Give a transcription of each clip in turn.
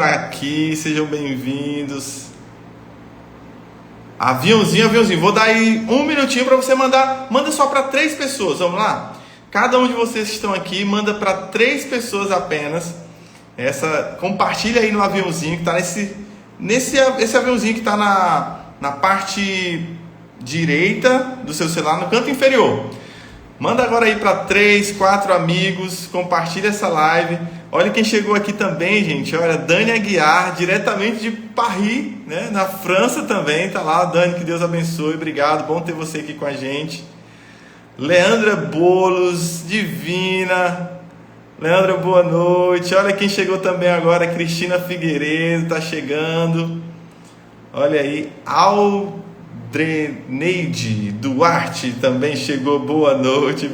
Aqui, sejam bem-vindos. Aviãozinho. Vou dar aí um minutinho para você mandar. Manda só para 3 pessoas, vamos lá? Cada um de vocês que estão aqui, manda para 3 pessoas apenas. Compartilha aí no aviãozinho que está esse aviãozinho que está na parte direita do seu celular, no canto inferior. Manda agora aí para 3, 4 amigos, compartilha essa live. Olha quem chegou aqui também, gente. Olha, Dani Aguiar, diretamente de Paris, né? Na França também. Tá lá, Dani, que Deus abençoe. Obrigado, bom ter você aqui com a gente. Leandra Bolos, divina. Leandra, boa noite. Olha quem chegou também agora, Cristina Figueiredo, tá chegando. Olha aí, Aldreneide Duarte também chegou. Boa noite.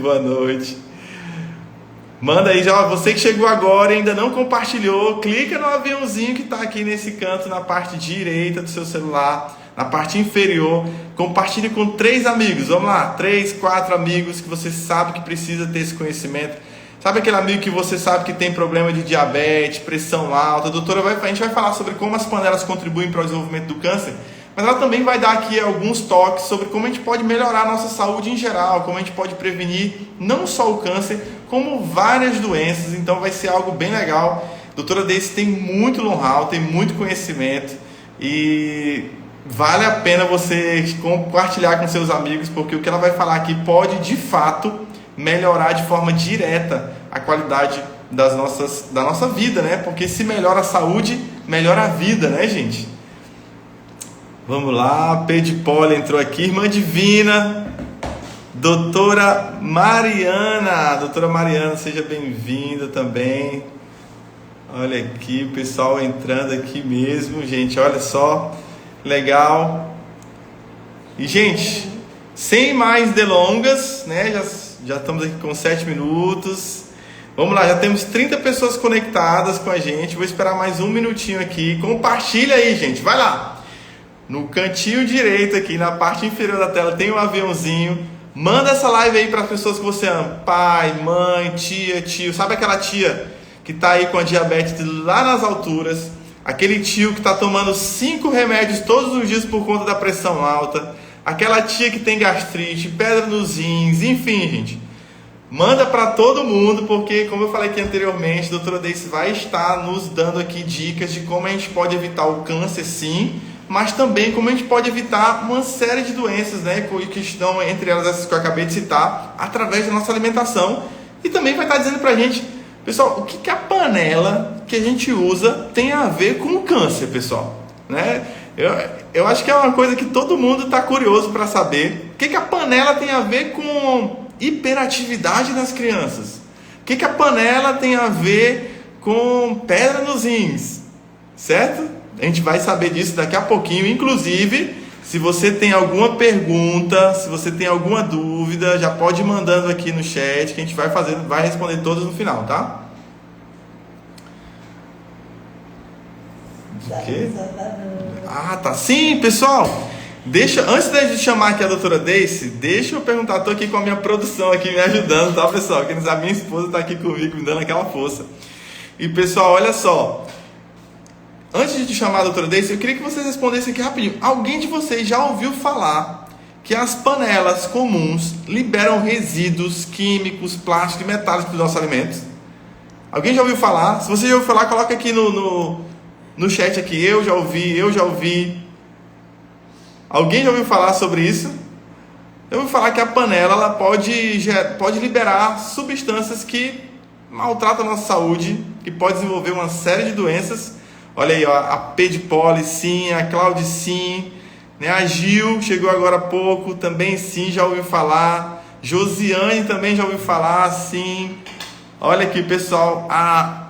Manda aí, já você que chegou agora e ainda não compartilhou, clica no aviãozinho que está aqui nesse canto, na parte direita do seu celular, na parte inferior. Compartilhe com 3 amigos, vamos lá, 3, 4 amigos que você sabe que precisa ter esse conhecimento. Sabe aquele amigo que você sabe que tem problema de diabetes, pressão alta? A gente vai falar sobre como as panelas contribuem para o desenvolvimento do câncer, mas ela também vai dar aqui alguns toques sobre como a gente pode melhorar a nossa saúde em geral, como a gente pode prevenir não só o câncer, como várias doenças. Então vai ser algo bem legal. A doutora Daisy tem muito know-how, tem muito conhecimento e vale a pena você compartilhar com seus amigos, porque o que ela vai falar aqui pode de fato melhorar de forma direta a qualidade da nossa vida, né? Porque se melhora a saúde, melhora a vida, né, gente? Vamos lá, Pedro Poli entrou aqui, irmã divina, doutora Mariana, seja bem-vinda também. Olha aqui, o pessoal entrando aqui mesmo, gente, olha só, legal. E, gente, sem mais delongas, né, já estamos aqui com 7 minutos. Vamos lá, já temos 30 pessoas conectadas com a gente, vou esperar mais um minutinho aqui. Compartilha aí, gente, vai lá. No cantinho direito aqui, na parte inferior da tela, tem um aviãozinho. Manda essa live aí para as pessoas que você ama. Pai, mãe, tia, tio. Sabe aquela tia que está aí com a diabetes lá nas alturas? Aquele tio que está tomando 5 remédios todos os dias por conta da pressão alta. Aquela tia que tem gastrite, pedra nos rins, enfim, gente. Manda para todo mundo, porque, como eu falei aqui anteriormente, a doutora Daisy vai estar nos dando aqui dicas de como a gente pode evitar o câncer, sim, mas também como a gente pode evitar uma série de doenças, né, que estão entre elas essas que eu acabei de citar, através da nossa alimentação. E também vai estar dizendo pra gente, pessoal, o que a panela que a gente usa tem a ver com o câncer, pessoal, né? Eu acho que é uma coisa que todo mundo está curioso para saber. O que a panela tem a ver com hiperatividade nas crianças? O que a panela tem a ver com pedra nos rins? Certo? A gente vai saber disso daqui a pouquinho. Inclusive, se você tem alguma pergunta, se você tem alguma dúvida, já pode ir mandando aqui no chat que a gente vai responder todas no final, tá? O quê? Ah, tá. Sim, pessoal. Antes de chamar aqui a doutora Daisy, deixa eu perguntar. Estou aqui com a minha produção aqui me ajudando, tá, pessoal? Quem não sabe, minha esposa está aqui comigo, me dando aquela força. E, pessoal, olha só. Antes de chamar a doutora Daisy, eu queria que vocês respondessem aqui rapidinho. Alguém de vocês já ouviu falar que as panelas comuns liberam resíduos químicos, plásticos e metálicos dos nossos alimentos? Alguém já ouviu falar? Se você já ouviu falar, coloca aqui no chat aqui. Eu já ouvi. Alguém já ouviu falar sobre isso? Eu ouvi falar que a panela ela pode liberar substâncias que maltratam a nossa saúde, que pode desenvolver uma série de doenças. Olha aí, ó, a Pedro Poli, sim, a Cláudia, sim, né? A Gil chegou agora há pouco, também sim, já ouviu falar. Josiane também já ouviu falar, sim. Olha aqui, pessoal, a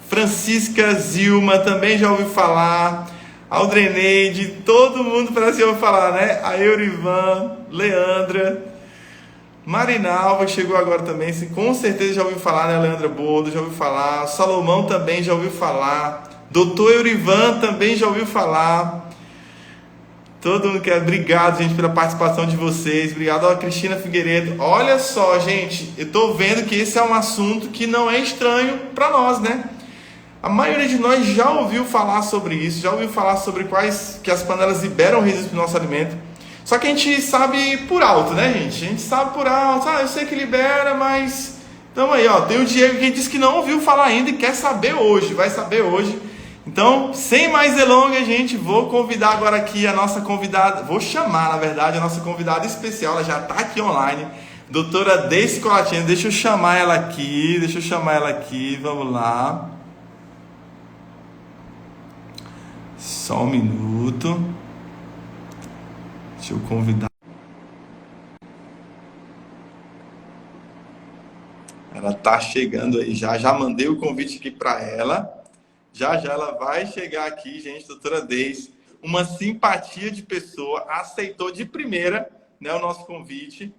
Francisca Zilma também já ouviu falar. Aldreneide, todo mundo parece que ouviu falar, né? A Eurivan, Leandra, Marinalva chegou agora também, sim, com certeza já ouviu falar, né? Leandra Bolo já ouviu falar. Salomão também já ouviu falar. Doutor Eurivan também já ouviu falar. Todo mundo quer. Obrigado, gente, pela participação de vocês. Obrigado a Cristina Figueiredo. Olha só, gente, eu estou vendo que esse é um assunto que não é estranho para nós, né? A maioria de nós já ouviu falar sobre isso, já ouviu falar sobre quais que as panelas liberam resíduos do nosso alimento. Só que a gente sabe por alto, né, gente? A gente sabe por alto. Ah, eu sei que libera, mas... Então aí, ó, tem o Diego que disse que não ouviu falar ainda e quer saber hoje, vai saber hoje. Então, sem mais delongas, gente, vou convidar agora aqui a nossa convidada, vou chamar, na verdade, a nossa convidada especial, ela já está aqui online, doutora Deise Colatina. Deixa eu chamar ela aqui, vamos lá. Só um minuto. Deixa eu convidar. Ela tá chegando aí já. Já mandei o convite aqui para ela. Já já ela vai chegar aqui, gente. Doutora Deise, uma simpatia de pessoa, aceitou de primeira, né, o nosso convite.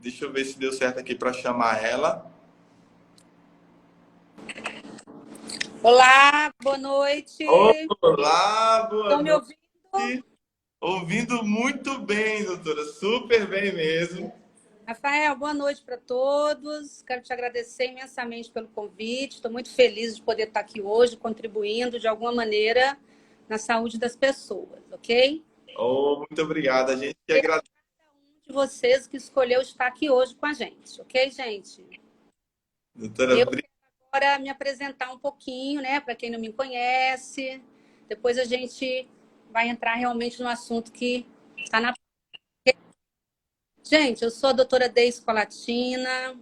Deixa eu ver se deu certo aqui para chamar ela. Olá, boa noite. Olá, boa Estão me ouvindo? noite. Ouvindo muito bem, doutora. Super bem mesmo. Rafael, boa noite para todos. Quero te agradecer imensamente pelo convite. Estou muito feliz de poder estar aqui hoje, contribuindo de alguma maneira na saúde das pessoas, ok? Oh, muito obrigado. A gente que agradece. De vocês que escolheu estar aqui hoje com a gente, ok, gente? Doutora, Eu quero agora me apresentar um pouquinho, né, para quem não me conhece. Depois a gente vai entrar realmente no assunto que está na... Gente, eu sou a doutora Deise Colatina,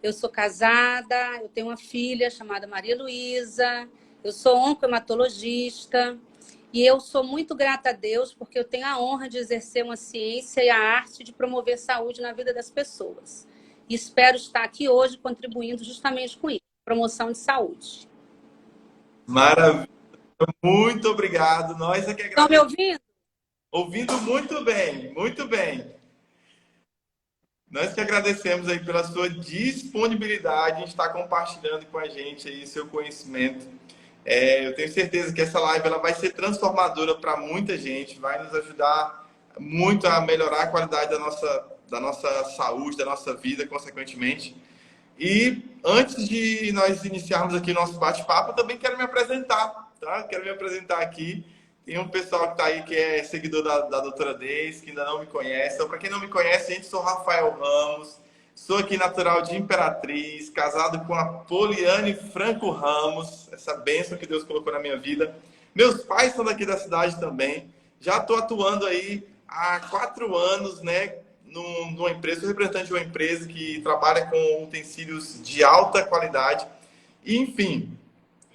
eu sou casada, eu tenho uma filha chamada Maria Luísa, eu sou oncohematologista e eu sou muito grata a Deus porque eu tenho a honra de exercer uma ciência e a arte de promover saúde na vida das pessoas. E espero estar aqui hoje contribuindo justamente com isso, promoção de saúde. maravilha. Muito obrigado. Nós é que Estão me agradecemos. ouvindo? Ouvindo muito bem, muito bem. Nós que agradecemos aí pela sua disponibilidade em estar compartilhando com a gente aí seu conhecimento. Eu tenho certeza que essa live ela vai ser transformadora para muita gente, vai nos ajudar muito a melhorar a qualidade da nossa saúde, da nossa vida, consequentemente. E antes de nós iniciarmos aqui o nosso bate-papo, eu também quero me apresentar, tá? Quero me apresentar aqui. Tem um pessoal que está aí que é seguidor da doutora Deise, que ainda não me conhece. Então, para quem não me conhece, gente, sou Rafael Ramos, sou aqui natural de Imperatriz, casado com a Poliane Franco Ramos, essa bênção que Deus colocou na minha vida. Meus pais são daqui da cidade também. Já estou atuando aí há 4 anos, né? Numa empresa, sou representante de uma empresa que trabalha com utensílios de alta qualidade. E, enfim,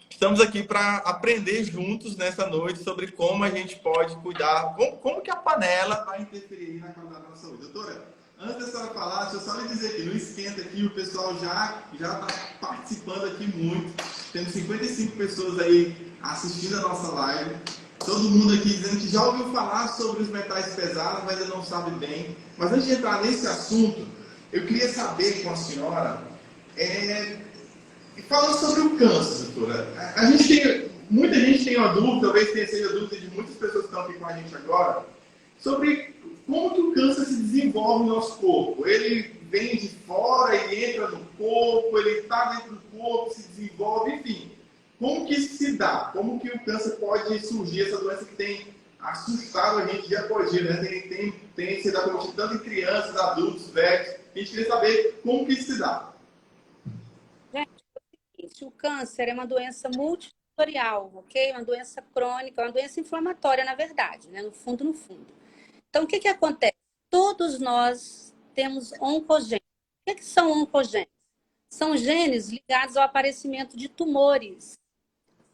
estamos aqui para aprender juntos nessa noite sobre como a gente pode cuidar, como que a panela vai interferir na qualidade da nossa saúde. Doutora, antes da senhora falar, deixa eu só lhe dizer que não esquenta aqui, o pessoal já está participando aqui muito. Temos 55 pessoas aí assistindo a nossa live. Todo mundo aqui dizendo que já ouviu falar sobre os metais pesados, mas ainda não sabe bem. Mas antes de entrar nesse assunto, eu queria saber com a senhora, falando sobre o câncer, doutora. Muita gente tem uma dúvida, talvez seja a dúvida de muitas pessoas que estão aqui com a gente agora, sobre como que o câncer se desenvolve no nosso corpo. Ele vem de fora e entra no corpo, ele está dentro do corpo, se desenvolve, enfim. Como que isso se dá? Como que o câncer pode surgir, essa doença que tem assustado a gente dia após dia, né? Tem sido acometido tanto em crianças, adultos, velhos. A gente queria saber como que isso se dá. Gente, o câncer é uma doença multifatorial, ok? Uma doença crônica, uma doença inflamatória, na verdade, né? No fundo, no fundo. Então, o que acontece? Todos nós temos oncogenes. O que são oncogenes? São genes ligados ao aparecimento de tumores,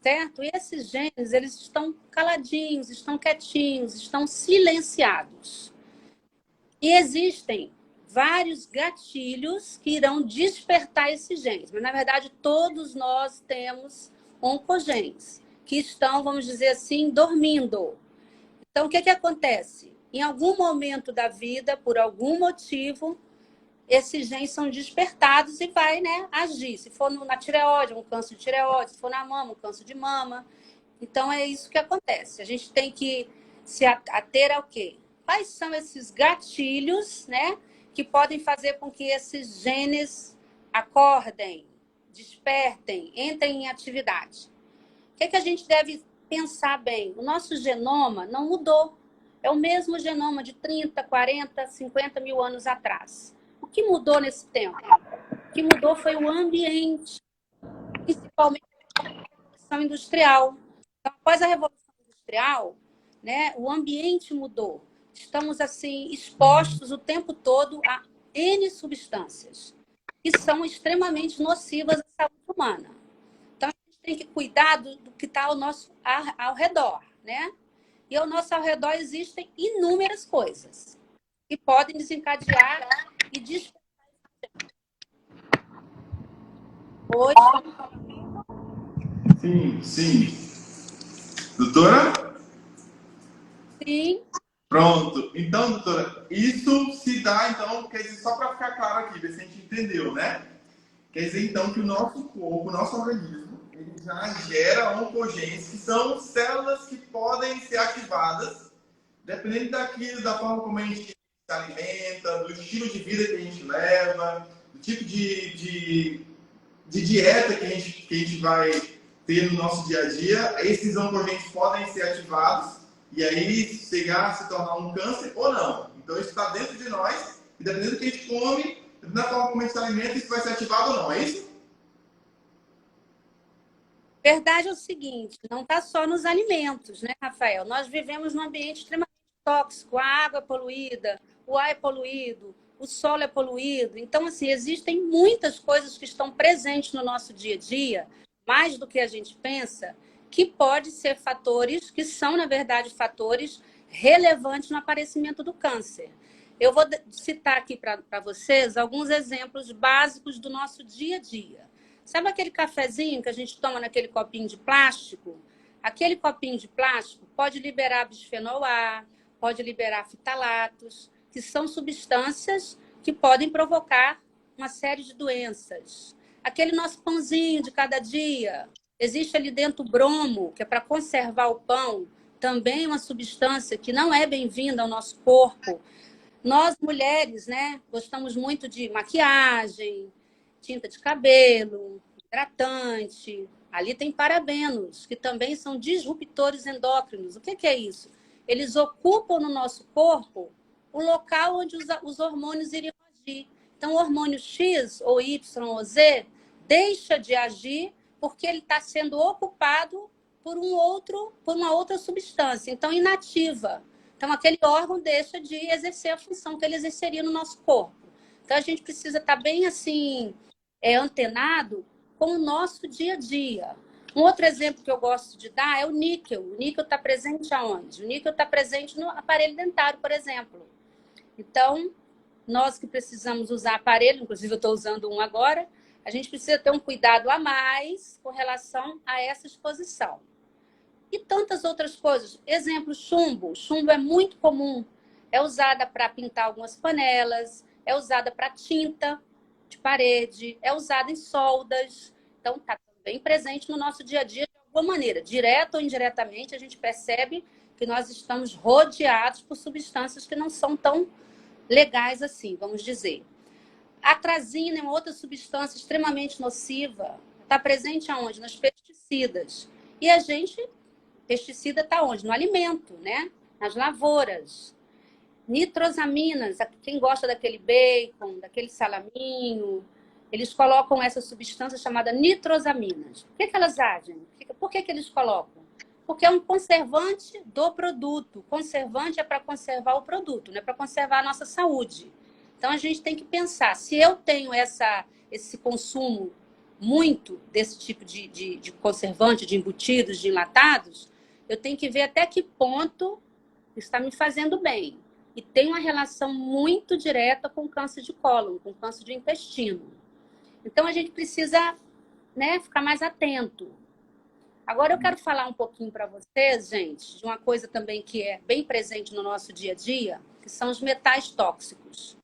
certo? E esses genes, eles estão caladinhos, estão quietinhos, estão silenciados. E existem vários gatilhos que irão despertar esses genes. Mas, na verdade, todos nós temos oncogenes que estão, vamos dizer assim, dormindo. Então, o que acontece? Em algum momento da vida, por algum motivo, esses genes são despertados e vai, né, agir. Se for na tireoide, um câncer de tireoide. Se for na mama, um câncer de mama. Então, é isso que acontece. A gente tem que se ater ao quê? Quais são esses gatilhos, né, que podem fazer com que esses genes acordem, despertem, entrem em atividade. O que é que a gente deve pensar bem? O nosso genoma não mudou. É o mesmo genoma de 30, 40, 50 mil anos atrás. O que mudou nesse tempo? O que mudou foi o ambiente, principalmente a Revolução Industrial. Então, após a Revolução Industrial, né, o ambiente mudou. Estamos, assim, expostos o tempo todo a N substâncias que são extremamente nocivas à saúde humana. Então, a gente tem que cuidar do que está ao nosso ao redor, né? E ao nosso redor existem inúmeras coisas que podem desencadear e despertar. Oi? Sim, sim. Doutora? Sim. Pronto. Então, doutora, isso se dá, então, quer dizer, só para ficar claro aqui, ver se a gente entendeu, né? Quer dizer, então, que o nosso corpo, o nosso organismo, ele já gera oncogenes, que são células que podem ser ativadas, dependendo da forma como a gente se alimenta, do estilo de vida que a gente leva, do tipo de dieta que a gente vai ter no nosso dia a dia. Esses oncogenes podem ser ativados e aí chegar a se tornar um câncer ou não. Então, isso está dentro de nós e dependendo do que a gente come, da forma como a gente se alimenta, isso vai ser ativado ou não, é isso? Verdade é o seguinte, não está só nos alimentos, né, Rafael? Nós vivemos num ambiente extremamente tóxico, a água é poluída, o ar é poluído, o solo é poluído. Então, assim, existem muitas coisas que estão presentes no nosso dia a dia, mais do que a gente pensa, que podem ser fatores, que são, na verdade, fatores relevantes no aparecimento do câncer. Eu vou citar aqui para vocês alguns exemplos básicos do nosso dia a dia. Sabe aquele cafezinho que a gente toma naquele copinho de plástico? Aquele copinho de plástico pode liberar bisfenol A, pode liberar fitalatos, que são substâncias que podem provocar uma série de doenças. Aquele nosso pãozinho de cada dia, existe ali dentro o bromo, que é para conservar o pão, também uma substância que não é bem-vinda ao nosso corpo. Nós, mulheres, né, gostamos muito de maquiagem, tinta de cabelo, hidratante. Ali tem parabenos, que também são disruptores endócrinos. O que é isso? Eles ocupam no nosso corpo o local onde os hormônios iriam agir. Então, o hormônio X, ou Y, ou Z, deixa de agir porque ele está sendo ocupado por uma outra substância. Então, inativa. Então, aquele órgão deixa de exercer a função que ele exerceria no nosso corpo. Então, a gente precisa estar bem assim, antenado com o nosso dia a dia. Um outro exemplo que eu gosto de dar é o níquel. O níquel está presente aonde? O níquel está presente no aparelho dentário, por exemplo. Então, nós que precisamos usar aparelho, inclusive eu estou usando um agora, a gente precisa ter um cuidado a mais com relação a essa exposição. E tantas outras coisas. Exemplo, chumbo. Chumbo é muito comum. É usada para pintar algumas panelas, é usada para tinta de parede, é usada em soldas. Então, está bem presente no nosso dia a dia de alguma maneira. Direta ou indiretamente, a gente percebe que nós estamos rodeados por substâncias que não são tão legais assim, vamos dizer. A atrazina é uma outra substância extremamente nociva. Está presente aonde? Nas pesticidas. E a gente... Pesticida está onde? No alimento, né? Nas lavouras. Nitrosaminas, quem gosta daquele bacon, daquele salaminho, eles colocam essa substância chamada nitrosaminas. Por que elas agem? Por que eles colocam? Porque é um conservante do produto. Conservante é para conservar o produto, não é para conservar a nossa saúde. Então, a gente tem que pensar, se eu tenho esse consumo muito desse tipo de conservante, de embutidos, de enlatados, eu tenho que ver até que ponto está me fazendo bem. E tem uma relação muito direta com câncer de cólon, com câncer de intestino. Então, a gente precisa, né, ficar mais atento. Agora, eu quero falar um pouquinho para vocês, gente, de uma coisa também que é bem presente no nosso dia a dia, que são os metais tóxicos.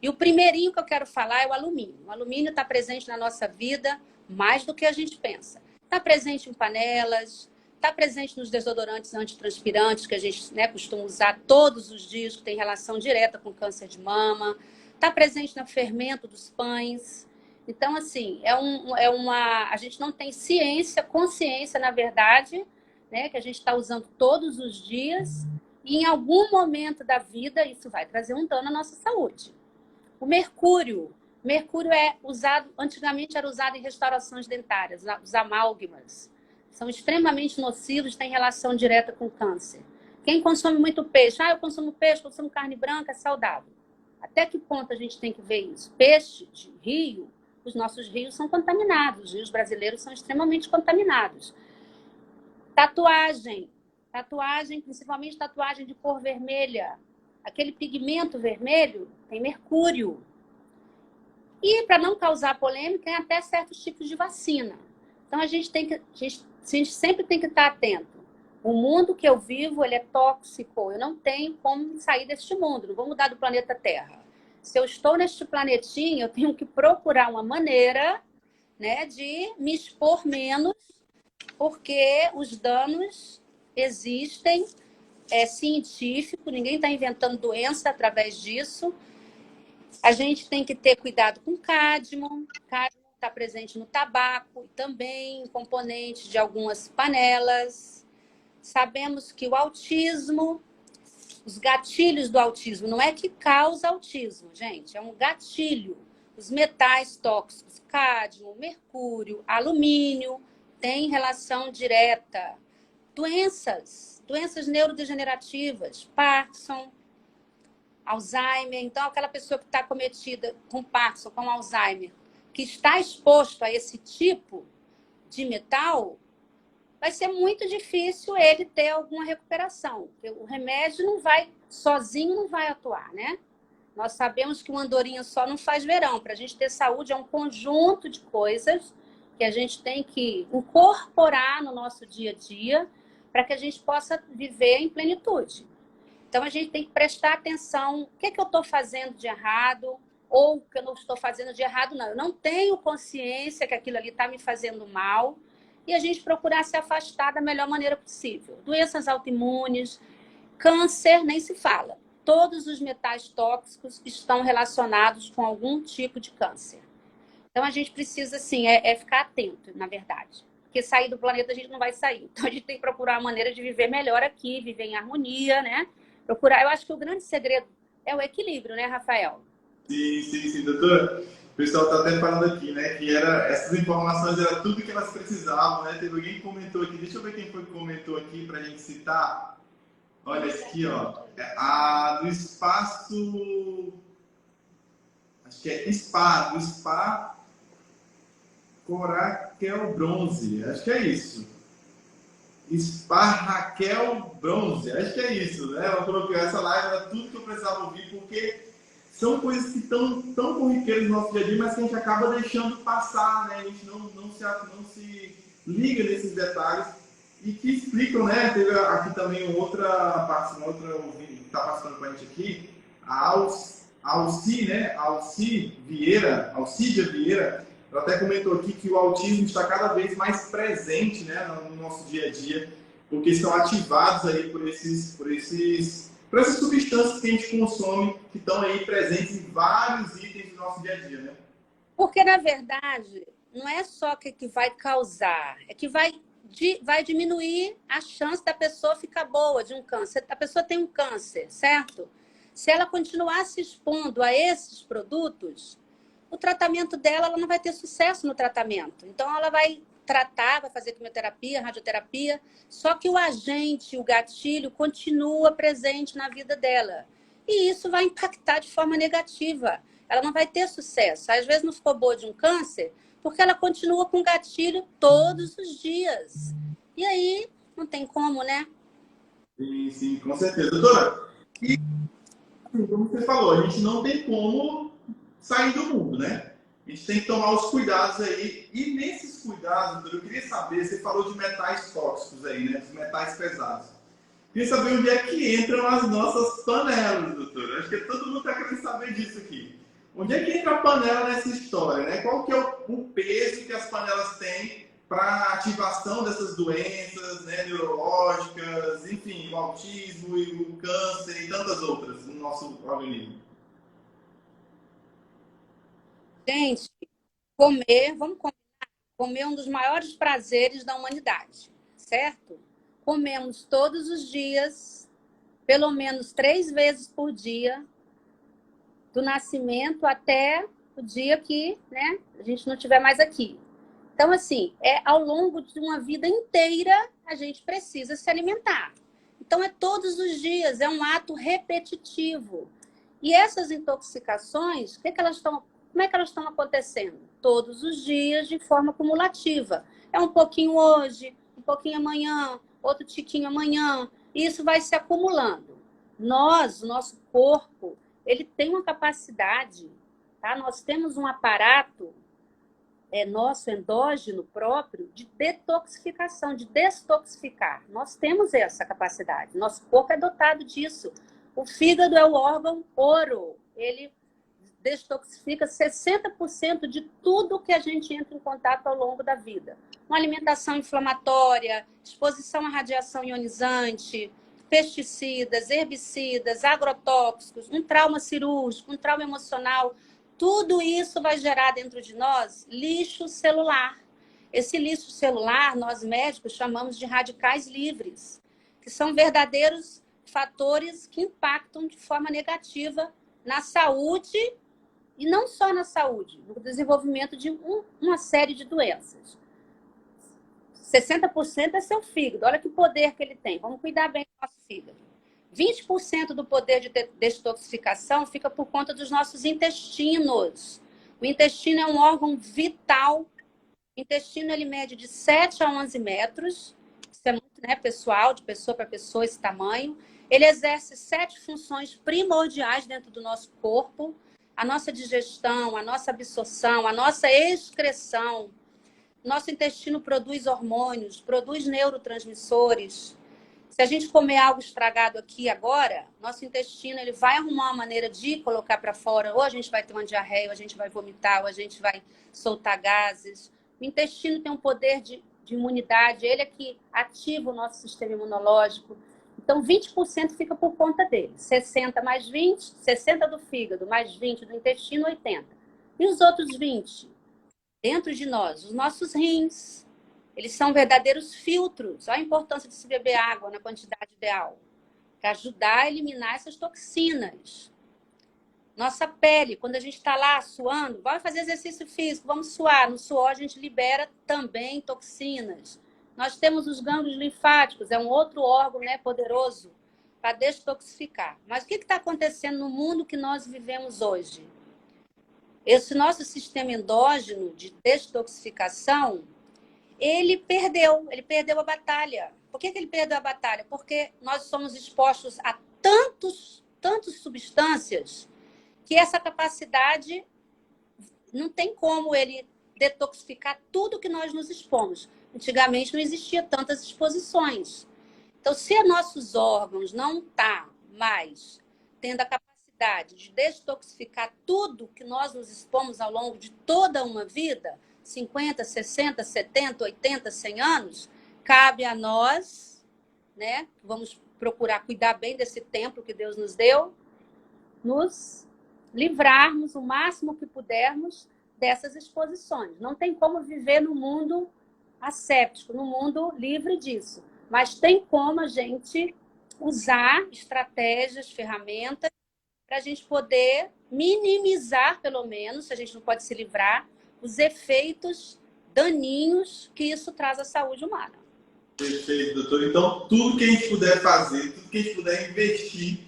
E o primeirinho que eu quero falar é o alumínio. O alumínio está presente na nossa vida mais do que a gente pensa. Está presente em panelas, está presente nos desodorantes antitranspirantes, que a gente, né, costuma usar todos os dias, que tem relação direta com câncer de mama. Está presente no fermento dos pães. Então, assim, a gente não tem ciência, consciência, na verdade, né, que a gente está usando todos os dias, e em algum momento da vida isso vai trazer um dano à nossa saúde. O mercúrio. Mercúrio é usado, antigamente era usado em restaurações dentárias, os amálgamas. São extremamente nocivos, têm relação direta com câncer. Quem consome muito peixe, eu consumo peixe, consumo carne branca, é saudável. Até que ponto a gente tem que ver isso? Peixe de rio, os nossos rios são contaminados, os rios brasileiros são extremamente contaminados. Tatuagem, principalmente tatuagem de cor vermelha. Aquele pigmento vermelho tem mercúrio. E, para não causar polêmica, tem até certos tipos de vacina. Então, a gente sempre tem que estar atento. O mundo que eu vivo, ele é tóxico. Eu não tenho como sair deste mundo. Não vou mudar do planeta Terra. Se eu estou neste planetinho, eu tenho que procurar uma maneira, né, de me expor menos, porque os danos existem, é científico, ninguém está inventando doença através disso. A gente tem que ter cuidado com cádmio. Cádmio está presente no tabaco, também componente de algumas panelas. Sabemos que o autismo, os gatilhos do autismo, não é que causa autismo, gente, é um gatilho. Os metais tóxicos, cádmio, mercúrio, alumínio, têm relação direta. Doenças neurodegenerativas, Parkinson, Alzheimer. Então, aquela pessoa que está cometida com Parkinson, com Alzheimer, que está exposto a esse tipo de metal, vai ser muito difícil ele ter alguma recuperação. Porque o remédio sozinho não vai atuar, né? Nós sabemos que uma andorinha só não faz verão. Para a gente ter saúde, é um conjunto de coisas que a gente tem que incorporar no nosso dia a dia para que a gente possa viver em plenitude. Então, a gente tem que prestar atenção. O que é que eu estou fazendo de errado? Ou o que eu não estou fazendo de errado, não. Eu não tenho consciência que aquilo ali está me fazendo mal. E a gente procurar se afastar da melhor maneira possível. Doenças autoimunes, câncer, nem se fala. Todos os metais tóxicos estão relacionados com algum tipo de câncer. Então, a gente precisa, assim, ficar atento, na verdade. Porque sair do planeta a gente não vai sair. Então, a gente tem que procurar uma maneira de viver melhor aqui, viver em harmonia, né? Procurar. Eu acho que o grande segredo é o equilíbrio, né, Rafael? Sim, doutora. O pessoal está até falando aqui, né, que essas informações era tudo que elas precisavam, né? Teve alguém que comentou aqui, deixa eu ver quem foi que comentou aqui para a gente citar. Olha aqui, ó, do espaço, acho que é do Spa Coraquel Bronze, acho que é isso. Spa Raquel Bronze, acho que é isso, né? Ela falou que essa live era tudo que eu precisava ouvir, porque são coisas que estão tão corriqueiras no nosso dia a dia, mas que a gente acaba deixando passar, né? A gente não se liga nesses detalhes e que explicam, né? Teve aqui também uma outra ouvinte que está participando com a gente aqui, a Alci, né? Alcídia Vieira, ela até comentou aqui que o autismo está cada vez mais presente, né, no nosso dia a dia, porque estão ativados aí por essas substâncias que a gente consome, que estão aí presentes em vários itens do nosso dia a dia, né? Porque, na verdade, não é só que vai causar, é que vai diminuir a chance da pessoa ficar boa de um câncer. A pessoa tem um câncer, certo? Se ela continuar se expondo a esses produtos, o tratamento dela, ela não vai ter sucesso no tratamento. Então, ela vai tratar, vai fazer quimioterapia, radioterapia, só que o agente, o gatilho, continua presente na vida dela. E isso vai impactar de forma negativa. Ela não vai ter sucesso. Às vezes não ficou boa de um câncer, porque ela continua com gatilho todos os dias. E aí, não tem como, né? Sim, com certeza. Doutora, e como você falou, a gente não tem como sair do mundo, né? A gente tem que tomar os cuidados aí. E nesses cuidados, doutor, eu queria saber, você falou de metais tóxicos aí, né? Os metais pesados. Eu queria saber onde é que entram as nossas panelas, doutor. Acho que todo mundo está querendo saber disso aqui. Onde é que entra a panela nessa história, né? Qual que é o peso que as panelas têm para a ativação dessas doenças, né, neurológicas, enfim, o autismo e o câncer e tantas outras no nosso organismo? Gente, Comer, comer é um dos maiores prazeres da humanidade, certo? Comemos todos os dias, pelo menos 3 vezes por dia, do nascimento até o dia que, né, a gente não estiver mais aqui. Então, assim, ao longo de uma vida inteira a gente precisa se alimentar. Então, é todos os dias, é um ato repetitivo. E essas intoxicações, como é que elas estão acontecendo? Todos os dias, de forma acumulativa. É um pouquinho hoje, um pouquinho amanhã, outro tiquinho amanhã. E isso vai se acumulando. O nosso corpo, ele tem uma capacidade, tá? Nós temos um aparato nosso endógeno próprio de detoxificação, de destoxificar. Nós temos essa capacidade. Nosso corpo é dotado disso. O fígado é o órgão ouro. Ele detoxifica 60% de tudo que a gente entra em contato ao longo da vida. Uma alimentação inflamatória, exposição à radiação ionizante, pesticidas, herbicidas, agrotóxicos, um trauma cirúrgico, um trauma emocional. Tudo isso vai gerar dentro de nós lixo celular. Esse lixo celular, nós médicos chamamos de radicais livres, que são verdadeiros fatores que impactam de forma negativa na saúde e não só na saúde, no desenvolvimento de uma série de doenças. 60% é seu fígado, olha que poder que ele tem. Vamos cuidar bem do nosso fígado. 20% do poder de detoxificação fica por conta dos nossos intestinos. O intestino é um órgão vital. O intestino ele mede de 7 a 11 metros. Isso é muito, né, pessoal, de pessoa para pessoa, esse tamanho. Ele exerce 7 funções primordiais dentro do nosso corpo. A nossa digestão, a nossa absorção, a nossa excreção. Nosso intestino produz hormônios, produz neurotransmissores. Se a gente comer algo estragado aqui agora, nosso intestino ele vai arrumar uma maneira de colocar para fora, ou a gente vai ter uma diarreia, ou a gente vai vomitar, ou a gente vai soltar gases. O intestino tem um poder de imunidade, ele é que ativa o nosso sistema imunológico. Então, 20% fica por conta dele. 60 mais 20, 60 do fígado, mais 20 do intestino, 80. E os outros 20? Dentro de nós, os nossos rins. Eles são verdadeiros filtros. Olha a importância de se beber água na quantidade ideal, para ajudar a eliminar essas toxinas. Nossa pele, quando a gente está lá suando, vai fazer exercício físico, vamos suar. No suor a gente libera também toxinas. Nós temos os gânglios linfáticos, é um outro órgão, né, poderoso para detoxificar. Mas o que está acontecendo no mundo que nós vivemos hoje? Esse nosso sistema endógeno de detoxificação, ele perdeu a batalha. Por que ele perdeu a batalha? Porque nós somos expostos a tantas substâncias que essa capacidade não tem como ele detoxificar tudo que nós nos expomos. Antigamente não existia tantas exposições. Então, se nossos órgãos não estão mais tendo a capacidade de detoxificar tudo que nós nos expomos ao longo de toda uma vida, 50, 60, 70, 80, 100 anos, cabe a nós, né, vamos procurar cuidar bem desse templo que Deus nos deu, nos livrarmos o máximo que pudermos dessas exposições. Não tem como viver no mundo asséptico, no mundo livre disso, mas tem como a gente usar estratégias, ferramentas, para a gente poder minimizar, pelo menos, se a gente não pode se livrar, os efeitos daninhos que isso traz à saúde humana. Perfeito, doutor. Então, tudo que a gente puder fazer, tudo que a gente puder investir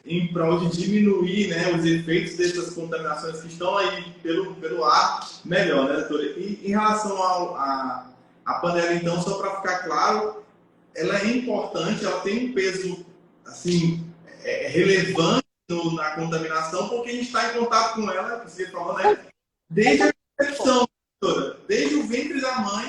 em prol de diminuir, né, os efeitos dessas contaminações que estão aí pelo ar, melhor, né, doutora? E em relação à panela, então, só para ficar claro, ela é importante, ela tem um peso, assim, relevante na contaminação, porque a gente está em contato com ela, que você falou, né, desde a concepção, doutora, desde o ventre da mãe.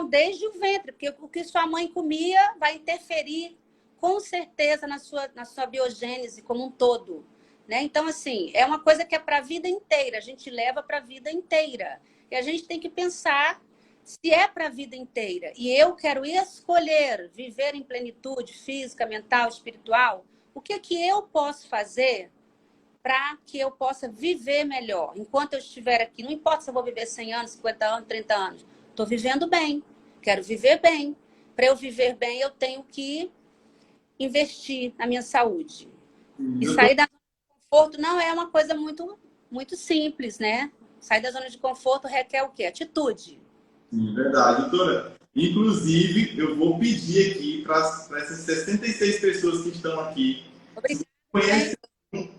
Desde o ventre, porque o que sua mãe comia vai interferir com certeza na sua biogênese como um todo, né? Então, assim, é uma coisa que é para a vida inteira, a gente leva para a vida inteira. E a gente tem que pensar se é para a vida inteira. E eu quero escolher viver em plenitude física, mental, espiritual, o que eu posso fazer para que eu possa viver melhor. Enquanto eu estiver aqui, não importa se eu vou viver 100 anos, 50 anos, 30 anos, estou vivendo bem, quero viver bem. Para eu viver bem, eu tenho que investir na minha saúde. E sair da zona de conforto não é uma coisa muito simples, né? Sair da zona de conforto requer o quê? Atitude. Sim, verdade, doutora. Inclusive, eu vou pedir aqui para essas 66 pessoas que estão aqui, se conhecem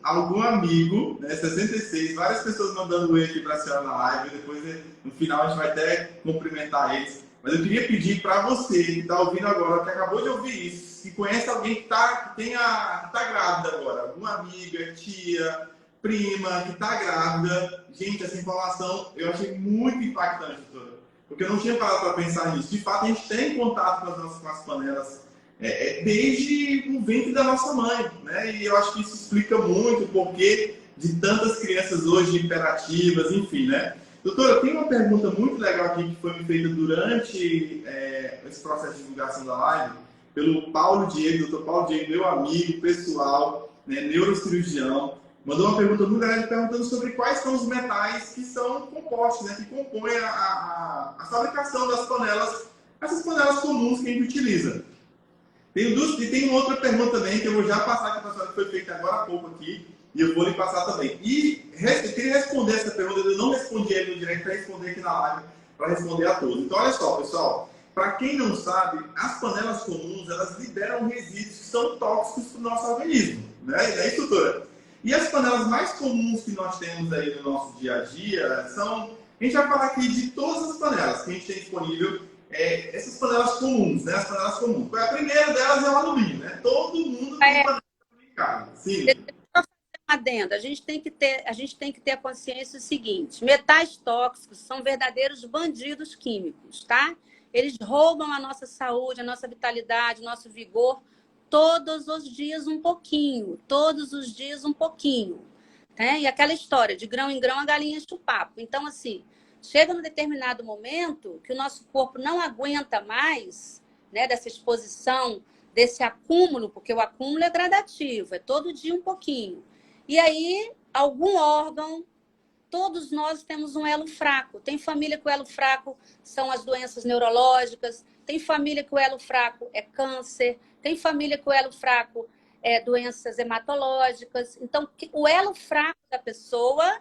algum amigo, né, 66, várias pessoas mandando oi aqui para a senhora na live, depois no final a gente vai até cumprimentar eles. Mas eu queria pedir para você que está ouvindo agora, que acabou de ouvir isso, que conhece alguém que está grávida agora, alguma amiga, tia, prima que está grávida. Gente, essa informação eu achei muito impactante, doutora, porque eu não tinha parado para pensar nisso. De fato, a gente tem contato com as panelas desde o ventre da nossa mãe, né? E eu acho que isso explica muito o porquê de tantas crianças hoje hiperativas, enfim, né? Doutora, tem uma pergunta muito legal aqui que foi me feita durante esse processo de divulgação da live pelo Paulo Diego, doutor Paulo Diego, meu amigo pessoal, né, neurocirurgião, mandou uma pergunta muito grande perguntando sobre quais são os metais que são compostos, né, que compõem a fabricação das panelas, essas panelas comuns que a gente utiliza. Tem uma outra pergunta também que eu vou já passar aqui para a senhora, que foi feita agora há pouco aqui, e eu vou lhe passar também. E eu queria responder essa pergunta, eu não respondi ele no direct, para responder aqui na live, para responder a todos. Então, olha só, pessoal, para quem não sabe, as panelas comuns, elas liberam resíduos que são tóxicos para o nosso organismo, né? É isso, doutora? E as panelas mais comuns que nós temos aí no nosso dia a dia são... A gente vai falar aqui de todas as panelas que a gente tem disponível, essas panelas comuns, né? As panelas comuns. A primeira delas é o alumínio, né? Todo mundo tem panela em casa. Sim. Adendo. A gente tem que ter a consciência do seguinte: metais tóxicos são verdadeiros bandidos químicos, tá? Eles roubam a nossa saúde, a nossa vitalidade, o nosso vigor todos os dias um pouquinho, todos os dias um pouquinho, né? E aquela história de grão em grão a galinha enche o papo. Então, assim, chega num determinado momento que o nosso corpo não aguenta mais, né, dessa exposição, desse acúmulo, porque o acúmulo é gradativo, é todo dia um pouquinho. E aí, algum órgão, todos nós temos um elo fraco. Tem família que o elo fraco são as doenças neurológicas, tem família que o elo fraco é câncer, tem família que o elo fraco é doenças hematológicas. Então, o elo fraco da pessoa,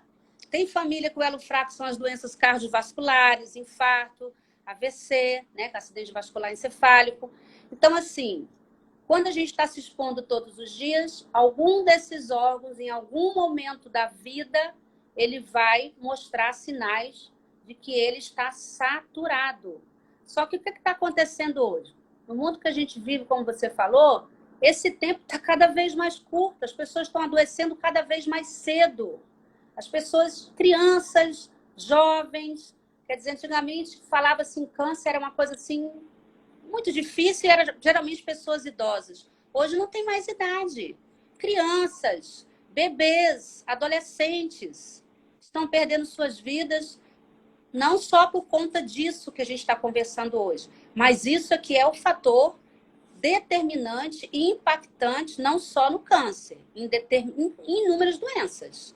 tem família que o elo fraco são as doenças cardiovasculares, infarto, AVC, né, acidente vascular encefálico. Então, assim, quando a gente está se expondo todos os dias, algum desses órgãos, em algum momento da vida, ele vai mostrar sinais de que ele está saturado. Só que o que está acontecendo hoje? No mundo que a gente vive, como você falou, esse tempo está cada vez mais curto, as pessoas estão adoecendo cada vez mais cedo. As pessoas, crianças, jovens, quer dizer, antigamente falava-se em câncer, era uma coisa assim muito difícil, era geralmente pessoas idosas. Hoje não tem mais idade. Crianças, bebês, adolescentes estão perdendo suas vidas, não só por conta disso que a gente está conversando hoje, mas isso aqui é o fator determinante e impactante não só no câncer, em inúmeras doenças.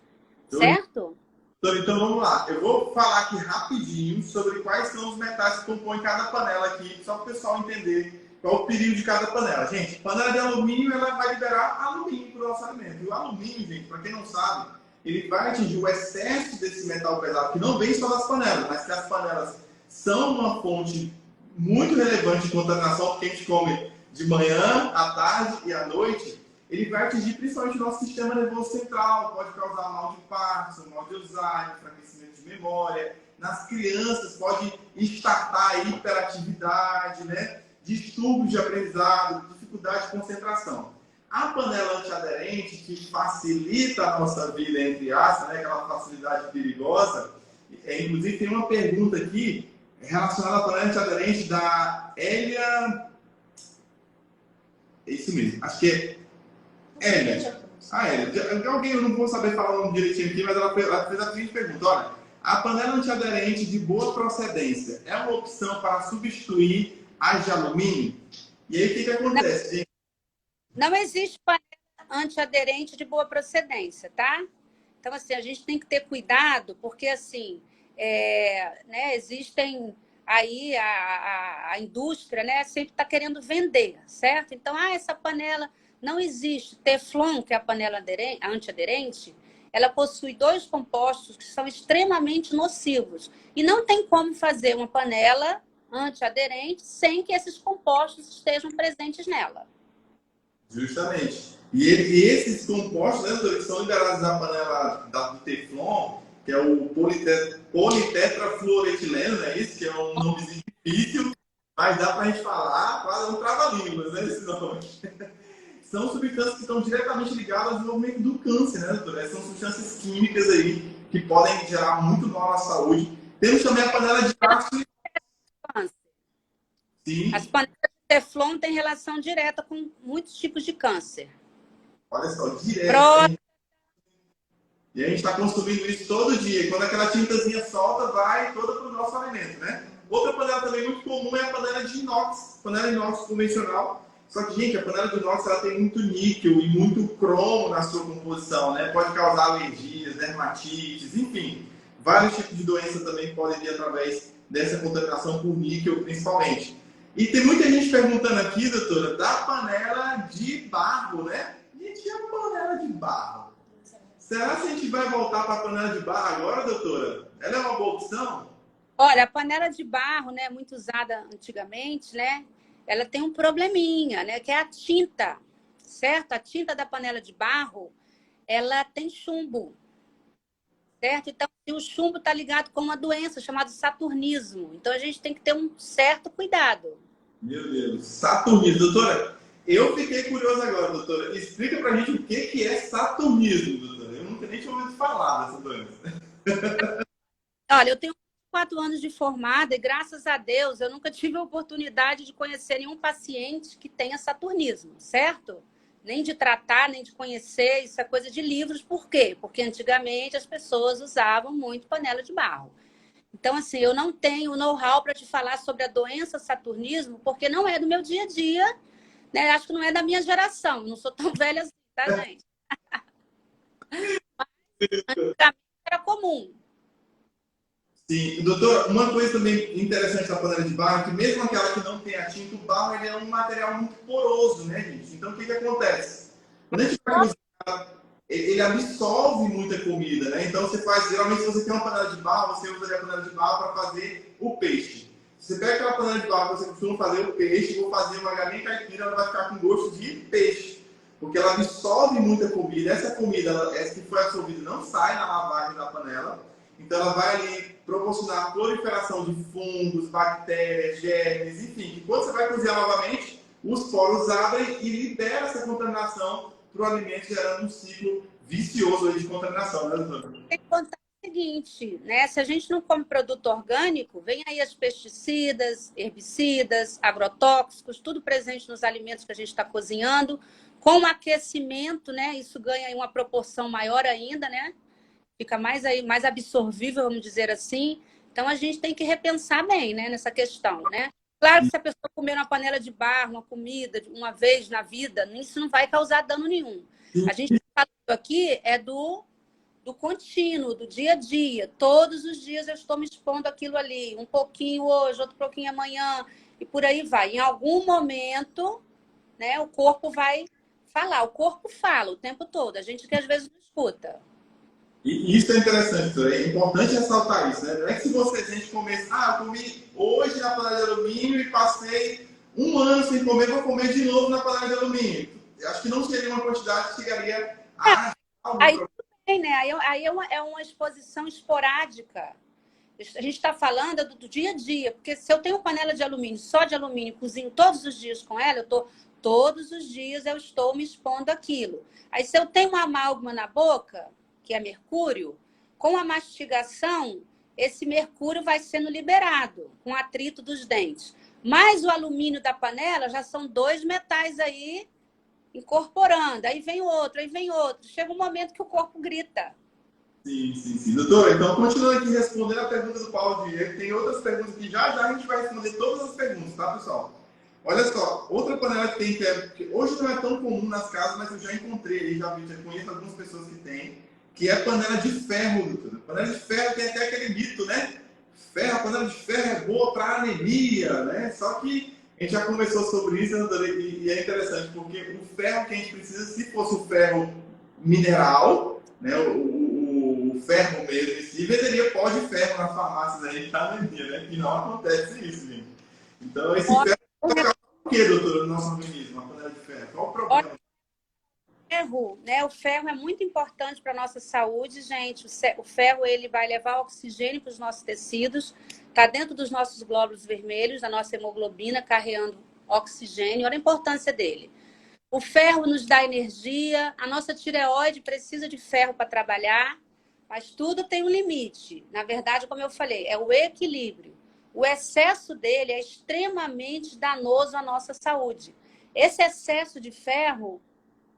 Certo? Então vamos lá. Eu vou falar aqui rapidinho sobre quais são os metais que compõem cada panela aqui, só para o pessoal entender qual o perigo de cada panela. Gente, panela de alumínio, ela vai liberar alumínio para o nosso alimento. E o alumínio, gente, para quem não sabe, ele vai atingir o excesso desse metal pesado, que não vem só das panelas, mas que as panelas são uma fonte muito relevante de contaminação, porque a gente come de manhã, à tarde e à noite. Ele vai atingir principalmente o nosso sistema nervoso central, pode causar mal de Parkinson, mal de Alzheimer, enfraquecimento de memória. Nas crianças pode estartar a hiperatividade, né? Distúrbios de aprendizado, dificuldade de concentração. A panela antiaderente, que facilita a nossa vida, entre aspas, né? Aquela facilidade perigosa, inclusive tem uma pergunta aqui relacionada à panela antiaderente da Elia... É isso mesmo, acho que é Elia. Alguém, eu não vou saber falar o nome direitinho aqui, mas ela fez a seguinte pergunta: olha, a panela antiaderente de boa procedência é uma opção para substituir as de alumínio? E aí o que acontece? Não existe panela antiaderente de boa procedência, tá? Então, assim, a gente tem que ter cuidado, porque, assim, né, existem aí a indústria, né, sempre está querendo vender, certo? Então, essa panela não existe. Teflon, que é a panela antiaderente, ela possui dois compostos que são extremamente nocivos. E não tem como fazer uma panela antiaderente sem que esses compostos estejam presentes nela. Justamente. E esses compostos, né, doutor, que são liberados na panela do Teflon, que é o politetrafluoretileno, né? Isso, que é um nomezinho difícil, mas dá pra gente falar, quase um trava-línguas, né? Esse nome. São substâncias que estão diretamente ligadas ao desenvolvimento do câncer, né, doutor? São substâncias químicas aí que podem gerar muito mal à saúde. Temos também a panela de aço. Sim. As panelas de Teflon têm relação direta com muitos tipos de câncer. Olha só, direto. E a gente está consumindo isso todo dia. E quando aquela tintazinha solta, vai toda para o nosso alimento, né? Outra panela também muito comum é a panela de inox. Panela de inox convencional. Só que, gente, a panela de inox ela tem muito níquel e muito cromo na sua composição, né? Pode causar alergias, dermatites, enfim. Vários tipos de doença também podem vir através dessa contaminação por níquel, principalmente. E tem muita gente perguntando aqui, doutora, da panela de barro, né? Gente, e a panela de barro? Será que a gente vai voltar para a panela de barro agora, doutora? Ela é uma boa opção? Olha, a panela de barro, né, muito usada antigamente, né? Ela tem um probleminha, né? Que é a tinta, certo? A tinta da panela de barro, ela tem chumbo, certo? Então, o chumbo está ligado com uma doença chamada saturnismo. Então, a gente tem que ter um certo cuidado. Meu Deus, saturnismo. Doutora, eu fiquei curioso agora, doutora. Explica pra gente o que é saturnismo, doutora. Eu nunca nem tinha ouvido falar dessa doença. Olha, eu tenho 4 anos de formada e, graças a Deus, eu nunca tive a oportunidade de conhecer nenhum paciente que tenha saturnismo, certo? Nem de tratar, nem de conhecer, isso é coisa de livros. Por quê? Porque antigamente as pessoas usavam muito panela de barro. Então, assim, eu não tenho know-how para te falar sobre a doença saturnismo, porque não é do meu dia a dia, né? Acho que não é da minha geração, não sou tão velha assim, tá, gente? Antigamente era comum. Sim, doutor, uma coisa também interessante da panela de barro é que mesmo aquela que não tem a tinta, o barro ele é um material muito poroso, né, gente? Então, o que acontece? Quando a gente vai cozinhar, ele absorve muita comida, né? Então, você faz, geralmente, se você tem uma panela de barro, você usa a panela de barro para fazer o peixe. Se você pega aquela panela de barro que você costuma fazer o peixe, vou fazer uma galinha caipira, ela vai ficar com gosto de peixe. Porque ela absorve muita comida. Essa comida, essa que foi absorvida, não sai na lavagem da panela. Então, ela vai ali proporcionar a proliferação de fungos, bactérias, germes, enfim. Que quando você vai cozinhar novamente, os poros abrem e libera essa contaminação para o alimento, gerando um ciclo vicioso de contaminação, né, doutor? Tem que contar o seguinte, né? Se a gente não come produto orgânico, vem aí as pesticidas, herbicidas, agrotóxicos, tudo presente nos alimentos que a gente está cozinhando. Com o aquecimento, né? Isso ganha uma proporção maior ainda, né? Fica mais absorvível, vamos dizer assim. Então, a gente tem que repensar bem, né, nessa questão, né? Claro que se a pessoa comer uma panela de barro, uma comida, uma vez na vida, isso não vai causar dano nenhum. A gente está falando aqui do contínuo, do dia a dia. Todos os dias eu estou me expondo aquilo ali. Um pouquinho hoje, outro pouquinho amanhã, e por aí vai. Em algum momento, né, o corpo vai falar. O corpo fala o tempo todo. A gente que às vezes não escuta. E isso é interessante, doutor. É importante ressaltar isso, né? Não é que se você, a gente começa, eu comi hoje na panela de alumínio e passei um ano sem comer, vou comer de novo na panela de alumínio. Eu acho que não seria uma quantidade que chegaria a aí tudo bem, né? Aí é uma exposição esporádica. A gente está falando do dia a dia, porque se eu tenho panela de alumínio, só de alumínio, cozinho todos os dias com ela, todos os dias eu estou me expondo àquilo. Aí se eu tenho uma amálgama na boca, que é mercúrio, com a mastigação, esse mercúrio vai sendo liberado com o atrito dos dentes. Mas o alumínio da panela já são 2 metais aí incorporando. Aí vem outro, aí vem outro. Chega um momento que o corpo grita. Sim. Doutor, então continuando aqui respondendo a pergunta do Paulo Diego, tem outras perguntas que já a gente vai responder todas as perguntas, tá, pessoal? Olha só, outra panela que tem, que hoje não é tão comum nas casas, mas eu já encontrei, já conheço algumas pessoas que têm, que é panela de ferro, doutora. Panela de ferro tem até aquele mito, né? Ferro, a panela de ferro é boa para anemia, né? Só que a gente já conversou sobre isso, doutora, e é interessante, porque o ferro que a gente precisa, se fosse o ferro mineral, né? O ferro mesmo em si, venderia pó de ferro nas farmácias aí para anemia, né? Que não acontece isso, gente. Então, esse ferro vai causar o que, doutora, no nosso organismo, a panela de ferro? Qual o problema? Ferro, né? O ferro é muito importante para a nossa saúde, gente. O ferro ele vai levar oxigênio para os nossos tecidos, está dentro dos nossos glóbulos vermelhos, da nossa hemoglobina, carregando oxigênio. Olha a importância dele. O ferro nos dá energia, a nossa tireoide precisa de ferro para trabalhar, mas tudo tem um limite. Na verdade, como eu falei, é o equilíbrio. O excesso dele é extremamente danoso à nossa saúde. Esse excesso de ferro,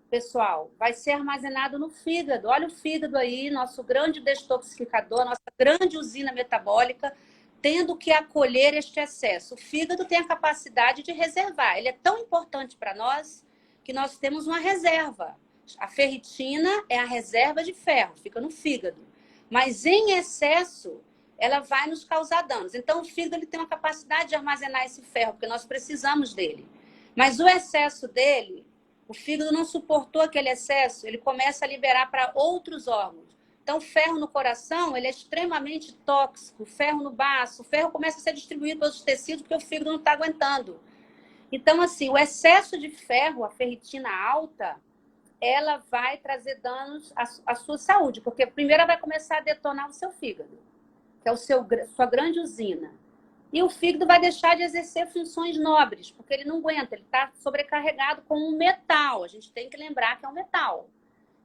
pessoal, vai ser armazenado no fígado. Olha o fígado aí, nosso grande detoxificador, nossa grande usina metabólica, tendo que acolher este excesso. O fígado tem a capacidade de reservar. Ele é tão importante para nós que nós temos uma reserva. A ferritina é a reserva de ferro, fica no fígado. Mas em excesso, ela vai nos causar danos. Então, o fígado ele tem uma capacidade de armazenar esse ferro, porque nós precisamos dele. Mas o excesso dele, o fígado não suportou aquele excesso, ele começa a liberar para outros órgãos. Então, o ferro no coração, ele é extremamente tóxico, o ferro no baço, o ferro começa a ser distribuído para os tecidos porque o fígado não está aguentando. Então, assim, o excesso de ferro, a ferritina alta, ela vai trazer danos à sua saúde, porque primeiro ela vai começar a detonar o seu fígado, que é sua grande usina. E o fígado vai deixar de exercer funções nobres, porque ele não aguenta, ele está sobrecarregado com um metal. A gente tem que lembrar que é um metal.